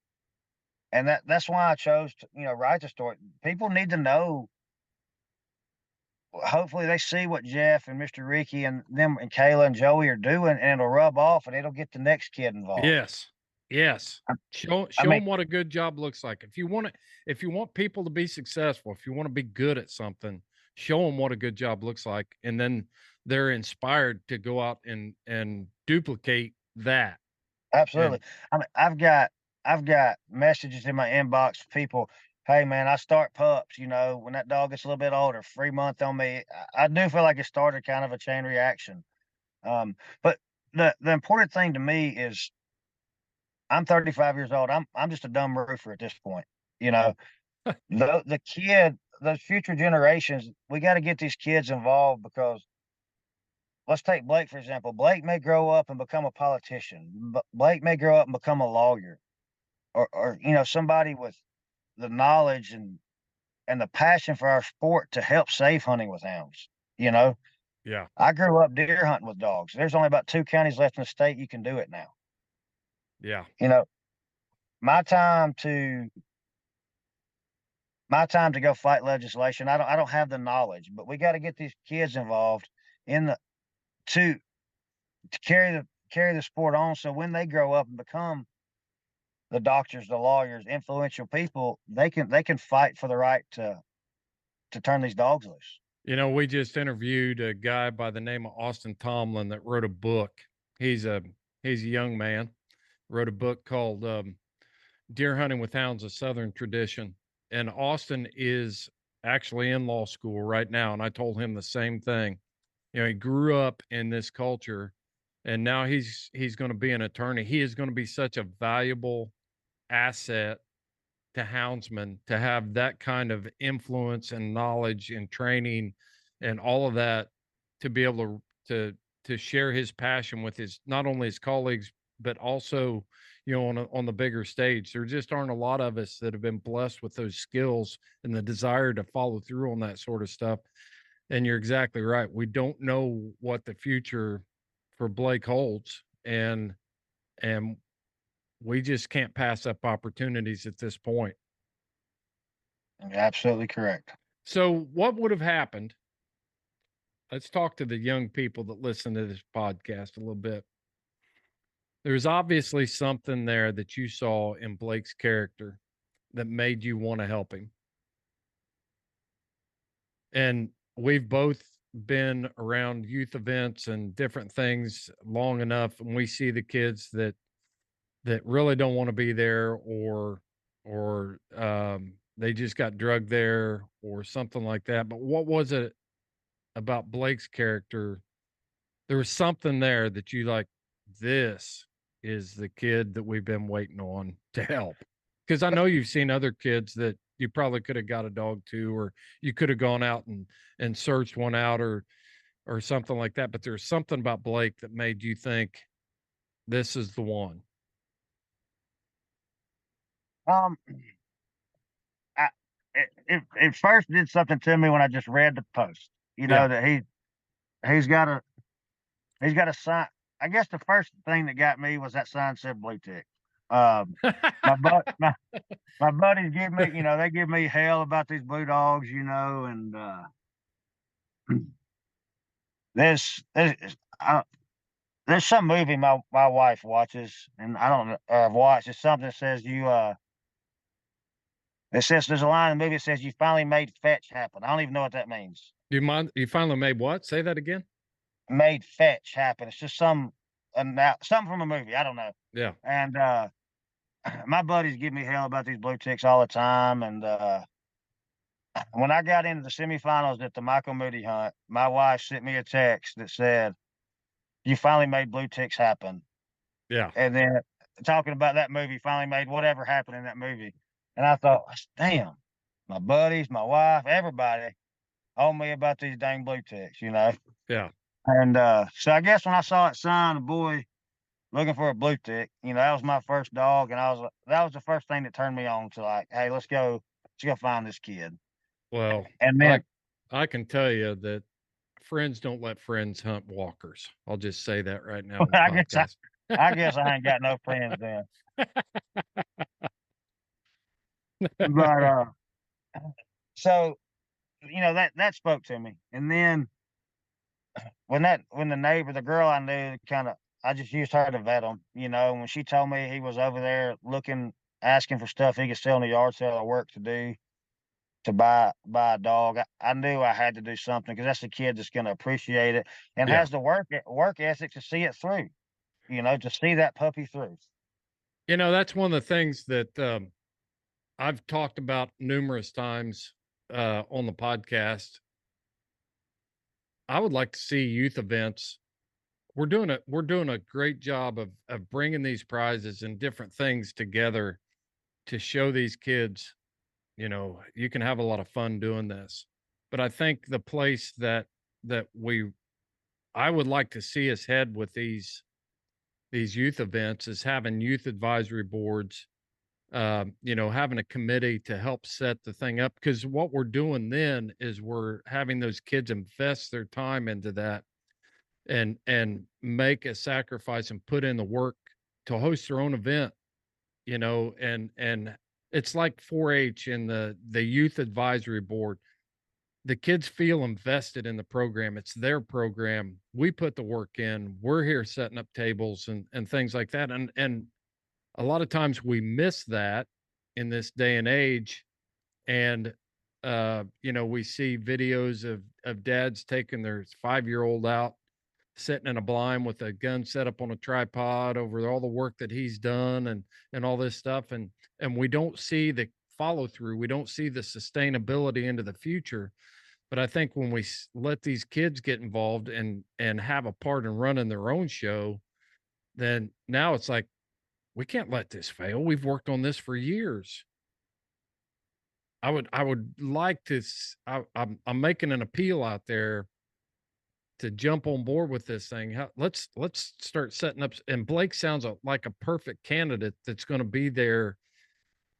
Speaker 2: that's why I chose to, write the story. People need to know. Hopefully, they see what Jeff and Mr. Ricky and them and Kayla and Joey are doing, and it'll rub off, and it'll get the next kid involved.
Speaker 1: Yes. Yes.
Speaker 2: I, I
Speaker 1: Show
Speaker 2: mean,
Speaker 1: them what a good job looks like. If you want people to be successful, if you want to be good at something, show them what a good job looks like. And then they're inspired to go out and duplicate that.
Speaker 2: absolutely.
Speaker 1: And
Speaker 2: I mean, I've got messages in my inbox for people. Hey man, I start pups. When that dog gets a little bit older, free month on me. I do feel like it started kind of a chain reaction. But the important thing to me is I'm 35 years old. I'm just a dumb roofer at this point. You know, those future generations, we got to get these kids involved because let's take Blake for example. Blake may grow up and become a politician. Blake may grow up and become a lawyer, or somebody with the knowledge and the passion for our sport to help save hunting with hounds. You know,
Speaker 1: yeah,
Speaker 2: I grew up deer hunting with dogs. There's only about 2 counties left in the state you can do it now.
Speaker 1: yeah,
Speaker 2: You know, my time to my time to go fight legislation. I don't have the knowledge, but we got to get these kids involved in the to to carry the sport on. So when they grow up and become the doctors, the lawyers, influential people, they can fight for the right to turn these dogs loose.
Speaker 1: We just interviewed a guy by the name of Austin Tomlin that wrote a book. He's a he's a young man, wrote a book called Deer Hunting with Hounds: A Southern Tradition. And Austin is actually in law school right now. And I told him the same thing. He grew up in this culture and now he's going to be an attorney. He is going to be such a valuable asset to houndsmen to have that kind of influence and knowledge and training and all of that, to be able to share his passion with his, not only his colleagues, but also, you know, on the bigger stage. There just aren't a lot of us that have been blessed with those skills and the desire to follow through on that sort of stuff. And you're exactly right. We don't know what the future for Blake holds, and we just can't pass up opportunities at this point.
Speaker 2: You're absolutely correct.
Speaker 1: So what would have happened? Let's talk to the young people that listen to this podcast a little bit. There's obviously something there that you saw in Blake's character that made you want to help him. And we've both been around youth events and different things long enough, and we see the kids that really don't want to be there, or they just got drugged there or something like that. But what was it about Blake's character? There was something there that you like, this is the kid that we've been waiting on to help. Because I know you've seen other kids that you probably could have got a dog to, or you could have gone out and searched one out, or something like that. But there's something about Blake that made you think this is the one.
Speaker 2: Um, it first did something to me when I just read the post. You know, that he's got a sign. I guess the first thing that got me was that sign said blue tick. My buddies give me, you know, they give me hell about these blue dogs, you know, and there's some movie my wife watches, and I don't know, I've watched. It's something that says it says there's a line in the movie that says you finally made fetch happen. I don't even know what that means.
Speaker 1: Do you mind? You finally made what? Say that again.
Speaker 2: Made fetch happen. It's just something from a movie. I don't know.
Speaker 1: Yeah.
Speaker 2: And my buddies give me hell about these blue ticks all the time. And when I got into the semifinals at the Michael Moody hunt, my wife sent me a text that said, "You finally made blue ticks happen."
Speaker 1: Yeah.
Speaker 2: And then talking about that movie, finally made whatever happened in that movie. And I thought, damn, my buddies, my wife, everybody told me about these dang blue ticks, you know?
Speaker 1: Yeah.
Speaker 2: And so I guess when I saw it sign, a boy looking for a blue tick, you know, that was my first dog. And that was the first thing that turned me on to, like, hey, let's go find this kid.
Speaker 1: Well,
Speaker 2: And then
Speaker 1: I can tell you that friends don't let friends hunt walkers. I'll just say that right now on the podcast.
Speaker 2: I guess I ain't got no friends then. But so you know, that spoke to me. And then when the neighbor, the girl I knew, I just used her to vet him, you know. When she told me he was over there looking, asking for stuff he could sell in the yard sale or work to do to buy a dog, I knew I had to do something, because that's the kid that's going to appreciate it and
Speaker 1: Yeah.
Speaker 2: has the work ethic to see it through, you know, to see that puppy through.
Speaker 1: You know, that's one of the things that I've talked about numerous times on the podcast. I would like to see youth events. We're doing a great job of bringing these prizes and different things together to show these kids, you know, you can have a lot of fun doing this. But I think the place that I would like to see us head with these youth events is having youth advisory boards, you know, having a committee to help set the thing up. Because what we're doing then is we're having those kids invest their time into that, and make a sacrifice and put in the work to host their own event, you know. And it's like 4-H and the youth advisory board. The kids feel invested in the program. It's their program. We put the work in. We're here setting up tables and things like that. And a lot of times we miss that in this day and age. And you know, we see videos of dads taking their 5-year-old out, sitting in a blind with a gun set up on a tripod over all the work that he's done and all this stuff. And we don't see the follow through. We don't see the sustainability into the future. But I think when we let these kids get involved and have a part in running their own show, then now it's like, we can't let this fail. We've worked on this for years. I would like to, I'm making an appeal out there to jump on board with this thing. Let's start setting up. And Blake sounds like a perfect candidate that's going to be there.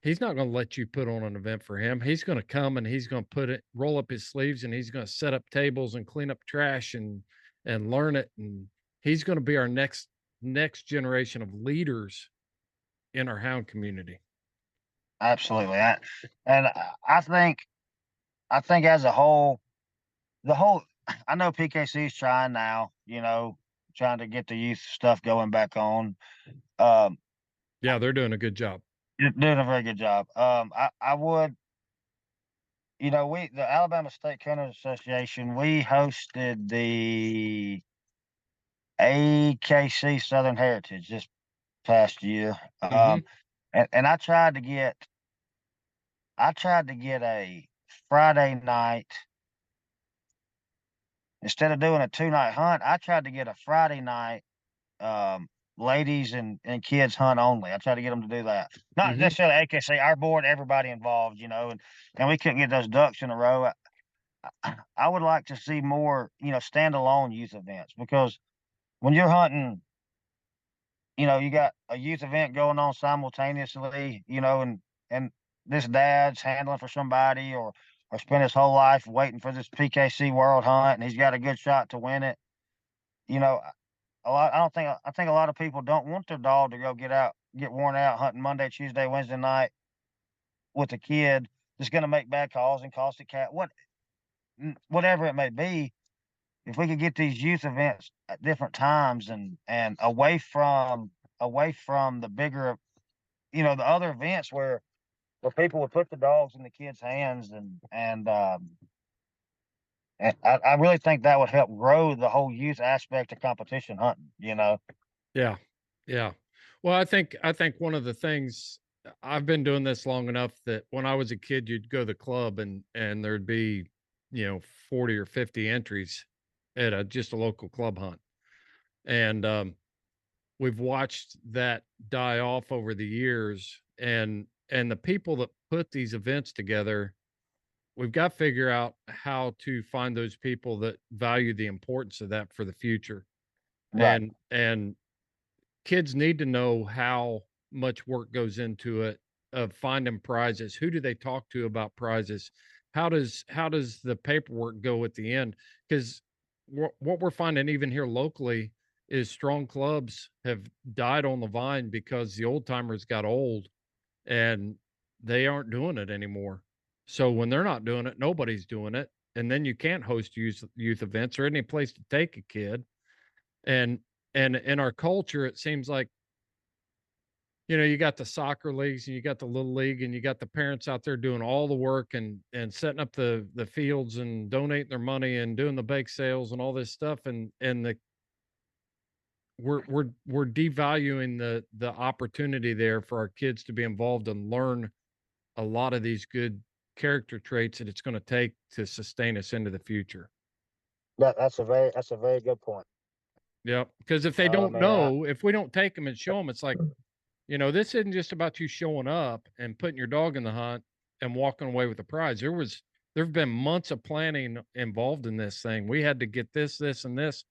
Speaker 1: He's not going to let you put on an event for him. He's going to come and he's going to roll up his sleeves, and he's going to set up tables and clean up trash and learn it. And he's going to be our next generation of leaders in our hound community.
Speaker 2: Absolutely. I think as a whole, I know PKC is trying now, trying to get the youth stuff going back on.
Speaker 1: Yeah, they're doing a good job.
Speaker 2: You're doing a very good job. I would, the Alabama State Kennel Association, we hosted the AKC Southern Heritage this past year. And I tried to get a Friday night. Instead of doing a 2-night hunt, I tried to get a Friday night ladies and kids hunt only. I tried to get them to do that. Not necessarily AKC, our board, everybody involved, and we couldn't get those ducks in a row. I would like to see more, standalone youth events, because when you're hunting, you got a youth event going on simultaneously, and this dad's handling for somebody or spent his whole life waiting for this PKC World Hunt, and he's got a good shot to win it. I think a lot of people don't want their dog to go get worn out hunting Monday, Tuesday, Wednesday night with a kid that's going to make bad calls and cost the cat, whatever it may be. If we could get these youth events at different times and away from the bigger, the other events where people would put the dogs in the kids' hands, and I really think that would help grow the whole youth aspect of competition hunting,
Speaker 1: Yeah. Yeah. Well, I think one of the things, I've been doing this long enough that when I was a kid, you'd go to the club and there'd be, 40 or 50 entries at just a local club hunt. And we've watched that die off over the years, and the people that put these events together, we've got to figure out how to find those people that value the importance of that for the future.
Speaker 2: Right.
Speaker 1: And kids need to know how much work goes into it, of finding prizes. Who do they talk to about prizes? How does the paperwork go at the end? Because what we're finding even here locally is strong clubs have died on the vine because the old timers got old and they aren't doing it anymore. So when they're not doing it, nobody's doing it. And then you can't host youth events or any place to take a kid. And in our culture, it seems like, you got the soccer leagues and you got the little league and you got the parents out there doing all the work and setting up the fields and donating their money and doing the bake sales and all this stuff. We're devaluing the opportunity there for our kids to be involved and learn a lot of these good character traits that it's going to take to sustain us into the future.
Speaker 2: That's a very good point.
Speaker 1: Yeah. Because if they don't know, if we don't take them and show them, it's like, this isn't just about you showing up and putting your dog in the hunt and walking away with a prize. There've been months of planning involved in this thing. We had to get this, and this,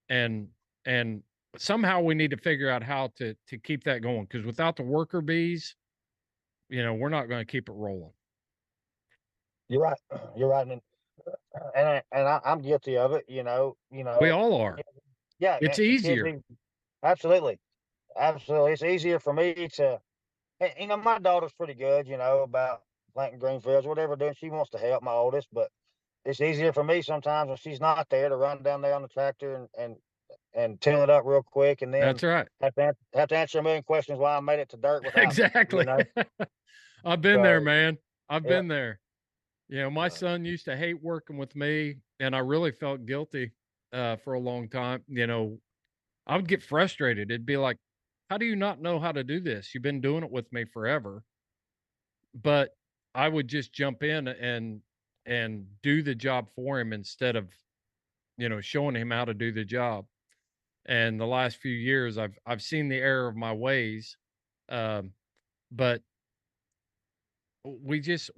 Speaker 1: and somehow we need to figure out how to keep that going. Because without the worker bees, we're not going to keep it rolling.
Speaker 2: You're right. You're right. I'm guilty of it.
Speaker 1: We all are.
Speaker 2: Yeah.
Speaker 1: It's easier.
Speaker 2: Absolutely. Absolutely. It's easier for me to, my daughter's pretty good, about planting green fields, whatever doing. She wants to help, my oldest, but it's easier for me sometimes when she's not there to run down there on the tractor and till it up real quick, and then
Speaker 1: That's right.
Speaker 2: Have to answer a million questions why I made it to dirt without
Speaker 1: exactly.
Speaker 2: Me,
Speaker 1: I've been there, man. I've been there. My son used to hate working with me, and I really felt guilty for a long time. I would get frustrated. It'd be like, how do you not know how to do this? You've been doing it with me forever. But I would just jump in and do the job for him instead of, showing him how to do the job. And the last few years, I've seen the error of my ways. But we just,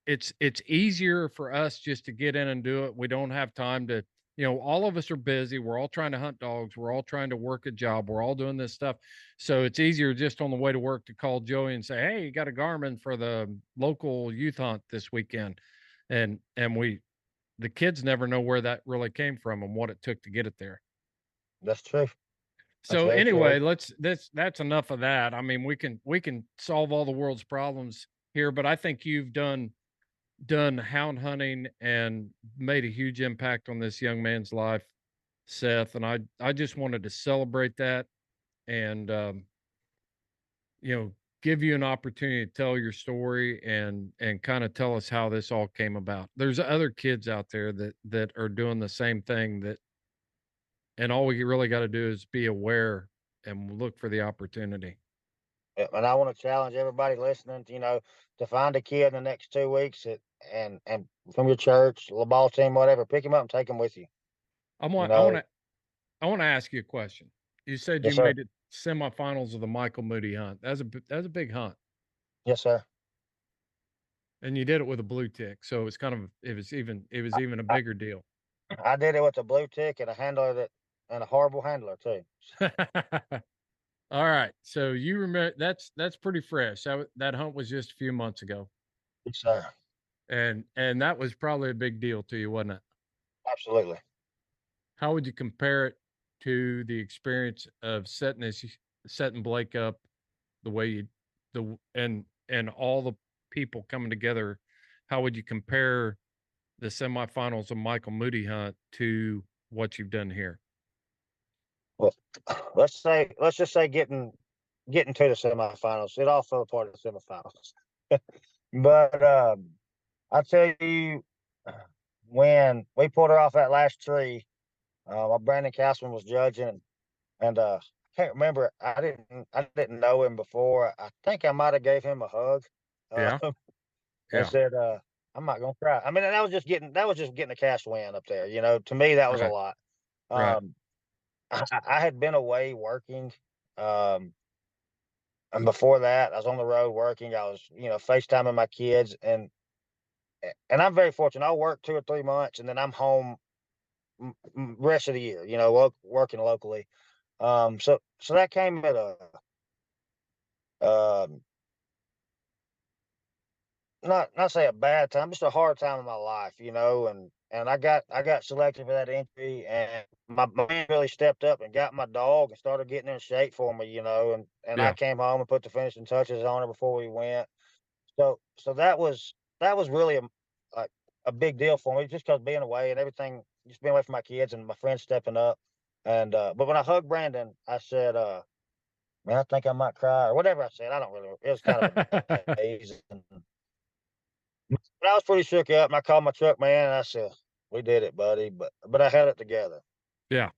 Speaker 1: it's easier for us just to get in and do it. We don't have time to all of us are busy. We're all trying to hunt dogs. We're all trying to work a job. We're all doing this stuff. So it's easier just on the way to work to call Joey and say, "Hey, you got a Garmin for the local youth hunt this weekend." And the kids never know where that really came from and what it took to get it there.
Speaker 2: That's true. That's
Speaker 1: So
Speaker 2: very
Speaker 1: anyway,
Speaker 2: true.
Speaker 1: that's enough of that. I mean, we can solve all the world's problems here, but I think you've done hound hunting and made a huge impact on this young man's life, Seth. And I just wanted to celebrate that and give you an opportunity to tell your story and kind of tell us how this all came about. There's other kids out there that are doing the same thing and all we really got to do is be aware and look for the opportunity.
Speaker 2: And I want to challenge everybody listening, to find a kid in the next 2 weeks and from your church, the ball team, whatever, pick him up and take him with you.
Speaker 1: I
Speaker 2: You
Speaker 1: want I want
Speaker 2: know,
Speaker 1: to I want to ask you a question. You said you
Speaker 2: yes, sir.
Speaker 1: made it semifinals of the Michael Moody hunt. That's a big hunt,
Speaker 2: Yes, sir.
Speaker 1: and you did it with a blue tick, so it was even a
Speaker 2: I,
Speaker 1: bigger deal.
Speaker 2: I did it with a blue tick and a handler and a horrible handler too.
Speaker 1: All right, so you remember that's pretty fresh. That hunt was just a few months ago,
Speaker 2: Yes, sir.
Speaker 1: and that was probably a big deal to you, wasn't it?
Speaker 2: Absolutely.
Speaker 1: How would you compare it to the experience of setting Blake up the way you the and all the people coming together? How would you compare the semifinals of Michael Moody hunt to what you've done here?
Speaker 2: Well, let's just say getting to the semifinals. It all fell apart in the semifinals. But I tell you, when we pulled her off that last tree, Brandon Castleman was judging, and I can't remember. I didn't know him before. I think I might have gave him a hug. Uh,
Speaker 1: Yeah,
Speaker 2: and
Speaker 1: yeah,
Speaker 2: said, "I'm not gonna cry." I mean, that was just getting a cash win up there. To me, that was a
Speaker 1: right,
Speaker 2: lot.
Speaker 1: right.
Speaker 2: Um, I had been away working. Um, and before that, I was on the road working. I was, FaceTiming my kids, and I'm very fortunate. I'll work 2 or 3 months, and then I'm home rest of the year. Working locally. So that came at a um, not say a bad time, just a hard time in my life. And I got selected for that entry, and my man really stepped up and got my dog and started getting in shape for me. And I
Speaker 1: Yeah.
Speaker 2: came home and put the finishing touches on her before we went. So that was really like a big deal for me, just because being away and everything, just being away from my kids and my friends stepping up. And but when I hugged Brandon, I said, "Man, I think I might cry," or whatever I said. I don't really. It was kind of a daze, but I was pretty shook up. And I called my truck man and I said, "We did it, buddy." But I held it together.
Speaker 1: Yeah.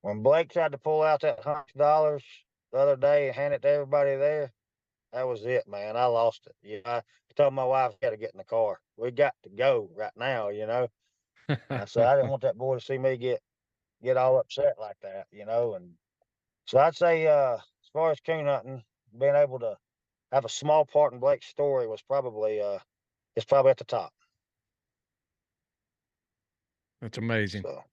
Speaker 2: When Blake tried to pull out that $100 the other day and hand it to everybody there, that was it, man. I lost it. I told my wife, "I got to get in the car. We got to go right now." I said I didn't want that boy to see me get all upset like that. And so I'd say, as far as coon hunting, being able to have a small part in Blake's story was probably it's probably at the top.
Speaker 1: That's amazing.
Speaker 2: So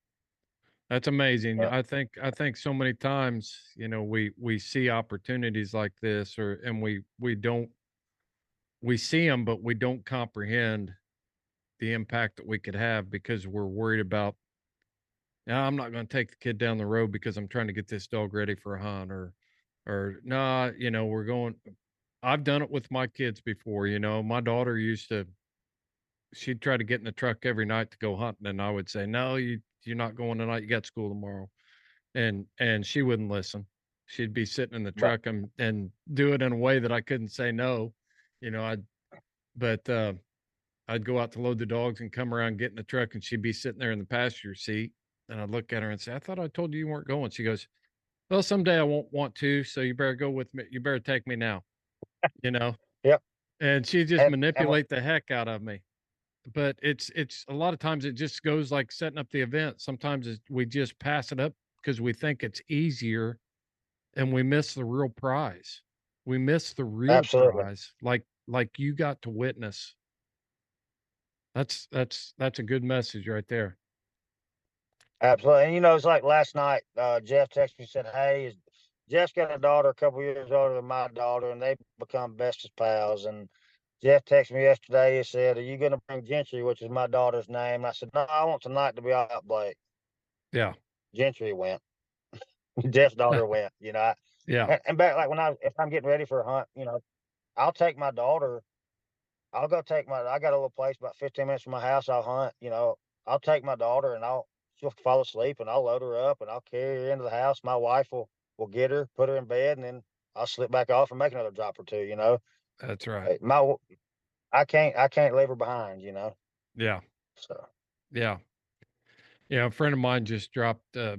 Speaker 1: That's amazing.
Speaker 2: uh,
Speaker 1: I think so many times, we see opportunities like this and we see them, but we don't comprehend the impact that we could have because we're worried about, "No, I'm not going to take the kid down the road because I'm trying to get this dog ready for a hunt," or nah, we're going. I've done it with my kids before. My daughter she'd try to get in the truck every night to go hunting, and I would say, "No, you're not going tonight. You got school tomorrow." And she wouldn't listen. She'd be sitting in the
Speaker 2: but
Speaker 1: truck and do it in a way that I couldn't say no. I'd but I'd go out to load the dogs and come around, get in the truck, and she'd be sitting there in the passenger seat. And I'd look at her and say, "I thought I told you weren't going." She goes, "Well, someday I won't want to, so you better go with me. You better take me now." You know,
Speaker 2: yep,
Speaker 1: and she just
Speaker 2: and
Speaker 1: manipulate the heck out of me. But it's a lot of times it just goes like setting up the event. Sometimes we just pass it up because we think it's easier and we miss the real prize. We miss the real
Speaker 2: absolutely.
Speaker 1: prize, like you got to witness. That's a good message right there.
Speaker 2: Absolutely. And it's like last night, Jeff texted me and said, "Hey, Jeff's got a daughter a couple years older than my daughter, and they've become bestest pals." And Jeff texted me yesterday. He said, "Are you going to bring Gentry, which is my daughter's name?" And I said, "No, I want tonight to be out, Blake."
Speaker 1: Yeah.
Speaker 2: Gentry went. Jeff's daughter went.
Speaker 1: Yeah.
Speaker 2: And back like if I'm getting ready for a hunt, I'll take my daughter. I'll go take my. I got a little place about 15 minutes from my house. I'll hunt. I'll take my daughter and she'll fall asleep and I'll load her up and I'll carry her into the house. My wife will get her, put her in bed, and then I'll slip back off and make another drop or two.
Speaker 1: That's right.
Speaker 2: I can't leave her behind.
Speaker 1: Yeah.
Speaker 2: So
Speaker 1: Yeah. Yeah. A friend of mine just dropped, this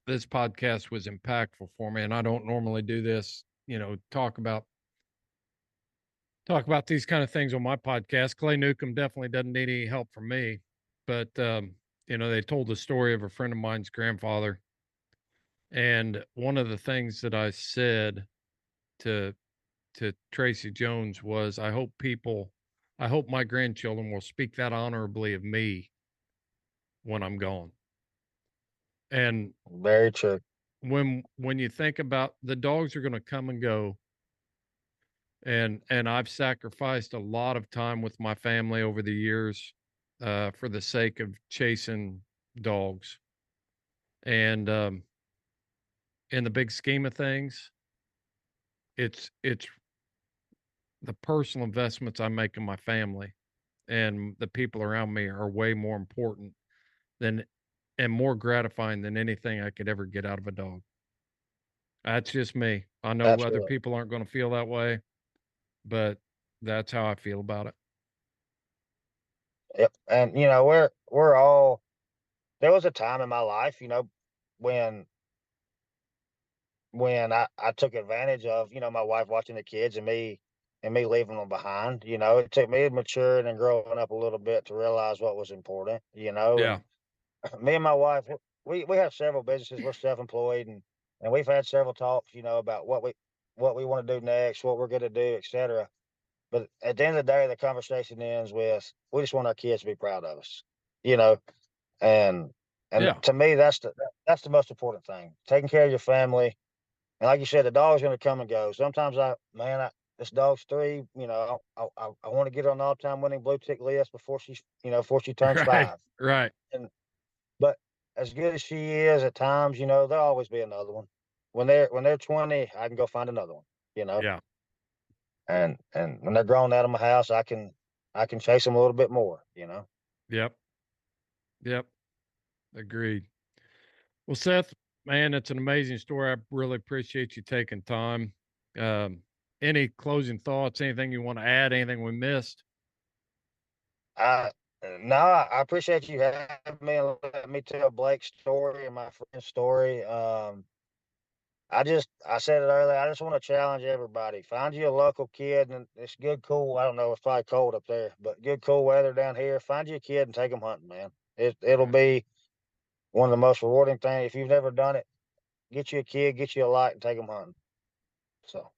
Speaker 1: podcast was impactful for me, and I don't normally do this, talk about these kind of things on my podcast. Clay Newcomb definitely doesn't need any help from me, but they told the story of a friend of mine's grandfather, and one of the things that I said to Tracy Jones was, I hope my grandchildren will speak that honorably of me when I'm gone. And
Speaker 2: very true.
Speaker 1: when you think about, the dogs are going to come and go, and I've sacrificed a lot of time with my family over the years, for the sake of chasing dogs. And in the big scheme of things, it's the personal investments I make in my family and the people around me are way more important than and more gratifying than anything I could ever get out of a dog. That's just me. I know other
Speaker 2: Absolutely.
Speaker 1: people aren't going to feel that way, but that's how I feel about it.
Speaker 2: Yep. And we're all. There was a time in my life, when I took advantage of, my wife watching the kids and me leaving them behind. It took me maturing and growing up a little bit to realize what was important,
Speaker 1: Yeah.
Speaker 2: and me and my wife, we have several businesses. We're self-employed, and we've had several talks, about what we want to do next, what we're going to do, etc. But at the end of the day, the conversation ends with, we just want our kids to be proud of us, you know, and
Speaker 1: Yeah.
Speaker 2: to me, that's the most important thing. Taking care of your family, and like you said, the dog's going to come and go. Sometimes this dog's 3. I want to get her on the all-time winning blue tick list before she turns
Speaker 1: Right.
Speaker 2: 5.
Speaker 1: Right.
Speaker 2: And but as good as she is at times, there'll always be another one. When they're 20, I can go find another one. You know,
Speaker 1: Yeah.
Speaker 2: and when they're grown out of my house, I can chase them a little bit more.
Speaker 1: Yep. Yep. Agreed. Well, Seth, man, it's an amazing story. I really appreciate you taking time. Um, any closing thoughts? Anything you want to add? Anything we missed?
Speaker 2: I No, I appreciate you having me and let me tell Blake's story and my friend's story. I said it earlier. I just want to challenge everybody. Find you a local kid, and it's good, cool. I don't know, it's probably cold up there, but good, cool weather down here. Find you a kid and take them hunting, man. It'll
Speaker 1: Right.
Speaker 2: be one of the most rewarding things. If you've never done it, get you a kid, get you a light, and take them hunting. So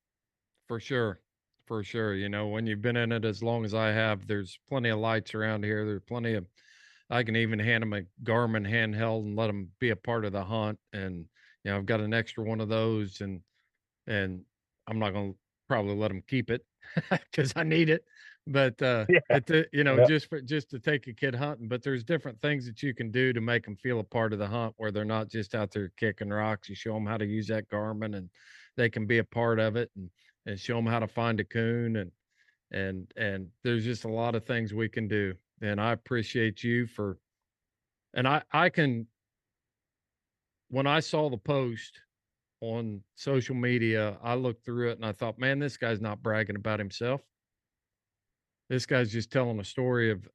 Speaker 1: For sure. For sure. When you've been in it as long as I have, there's plenty of lights around here. There's plenty of, I can even hand them a Garmin handheld and let them be a part of the hunt. And, I've got an extra one of those, and I'm not going to probably let them keep it because I need it. But
Speaker 2: yeah, yeah,
Speaker 1: just to take a kid hunting. But there's different things that you can do to make them feel a part of the hunt, where they're not just out there kicking rocks. You show them how to use that Garmin, and they can be a part of it, and show them how to find a coon, and there's just a lot of things we can do. And I appreciate you for, and I can, when I saw the post on social media, I looked through it and I thought, man, this guy's not bragging about himself. This guy's just telling a story of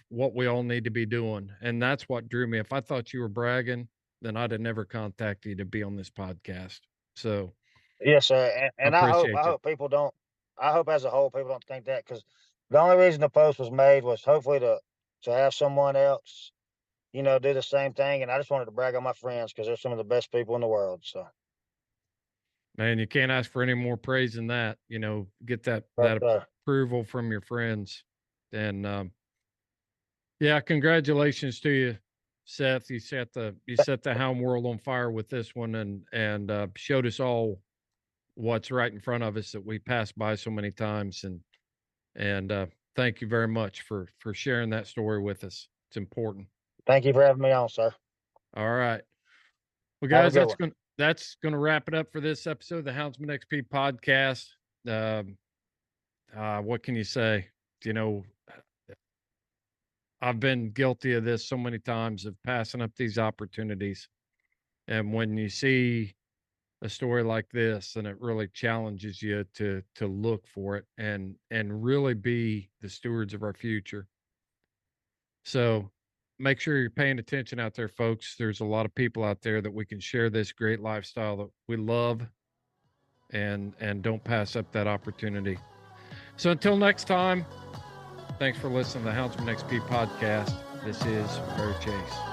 Speaker 1: what we all need to be doing. And that's what drew me. If I thought you were bragging, then I'd have never contacted you to be on this podcast. So
Speaker 2: yes, sir. And,
Speaker 1: I
Speaker 2: and I hope I
Speaker 1: appreciate you.
Speaker 2: hope people don't. I hope as a whole people don't think that, because the only reason the post was made was hopefully to have someone else do the same thing. And I just wanted to brag on my friends because they're some of the best people in the world. So,
Speaker 1: Man, you can't ask for any more praise than that. Get
Speaker 2: but
Speaker 1: that approval from your friends. And yeah, congratulations to you, Seth, you set the hound world on fire with this one, and showed us all what's right in front of us that we passed by so many times. And thank you very much for sharing that story with us. It's important.
Speaker 2: Thank you for having me on, sir.
Speaker 1: All right. Well,
Speaker 2: Have a
Speaker 1: guys,
Speaker 2: good
Speaker 1: that's gonna wrap it up for this episode of the Houndsman XP podcast. What can you say? You know, I've been guilty of this so many times, of passing up these opportunities. And when you see a story like this, and it really challenges you to look for it and really be the stewards of our future. So make sure you're paying attention out there, folks. There's a lot of people out there that we can share this great lifestyle that we love, and don't pass up that opportunity. So until next time, thanks for listening to the Houndsman XP podcast. This is Bear Chase.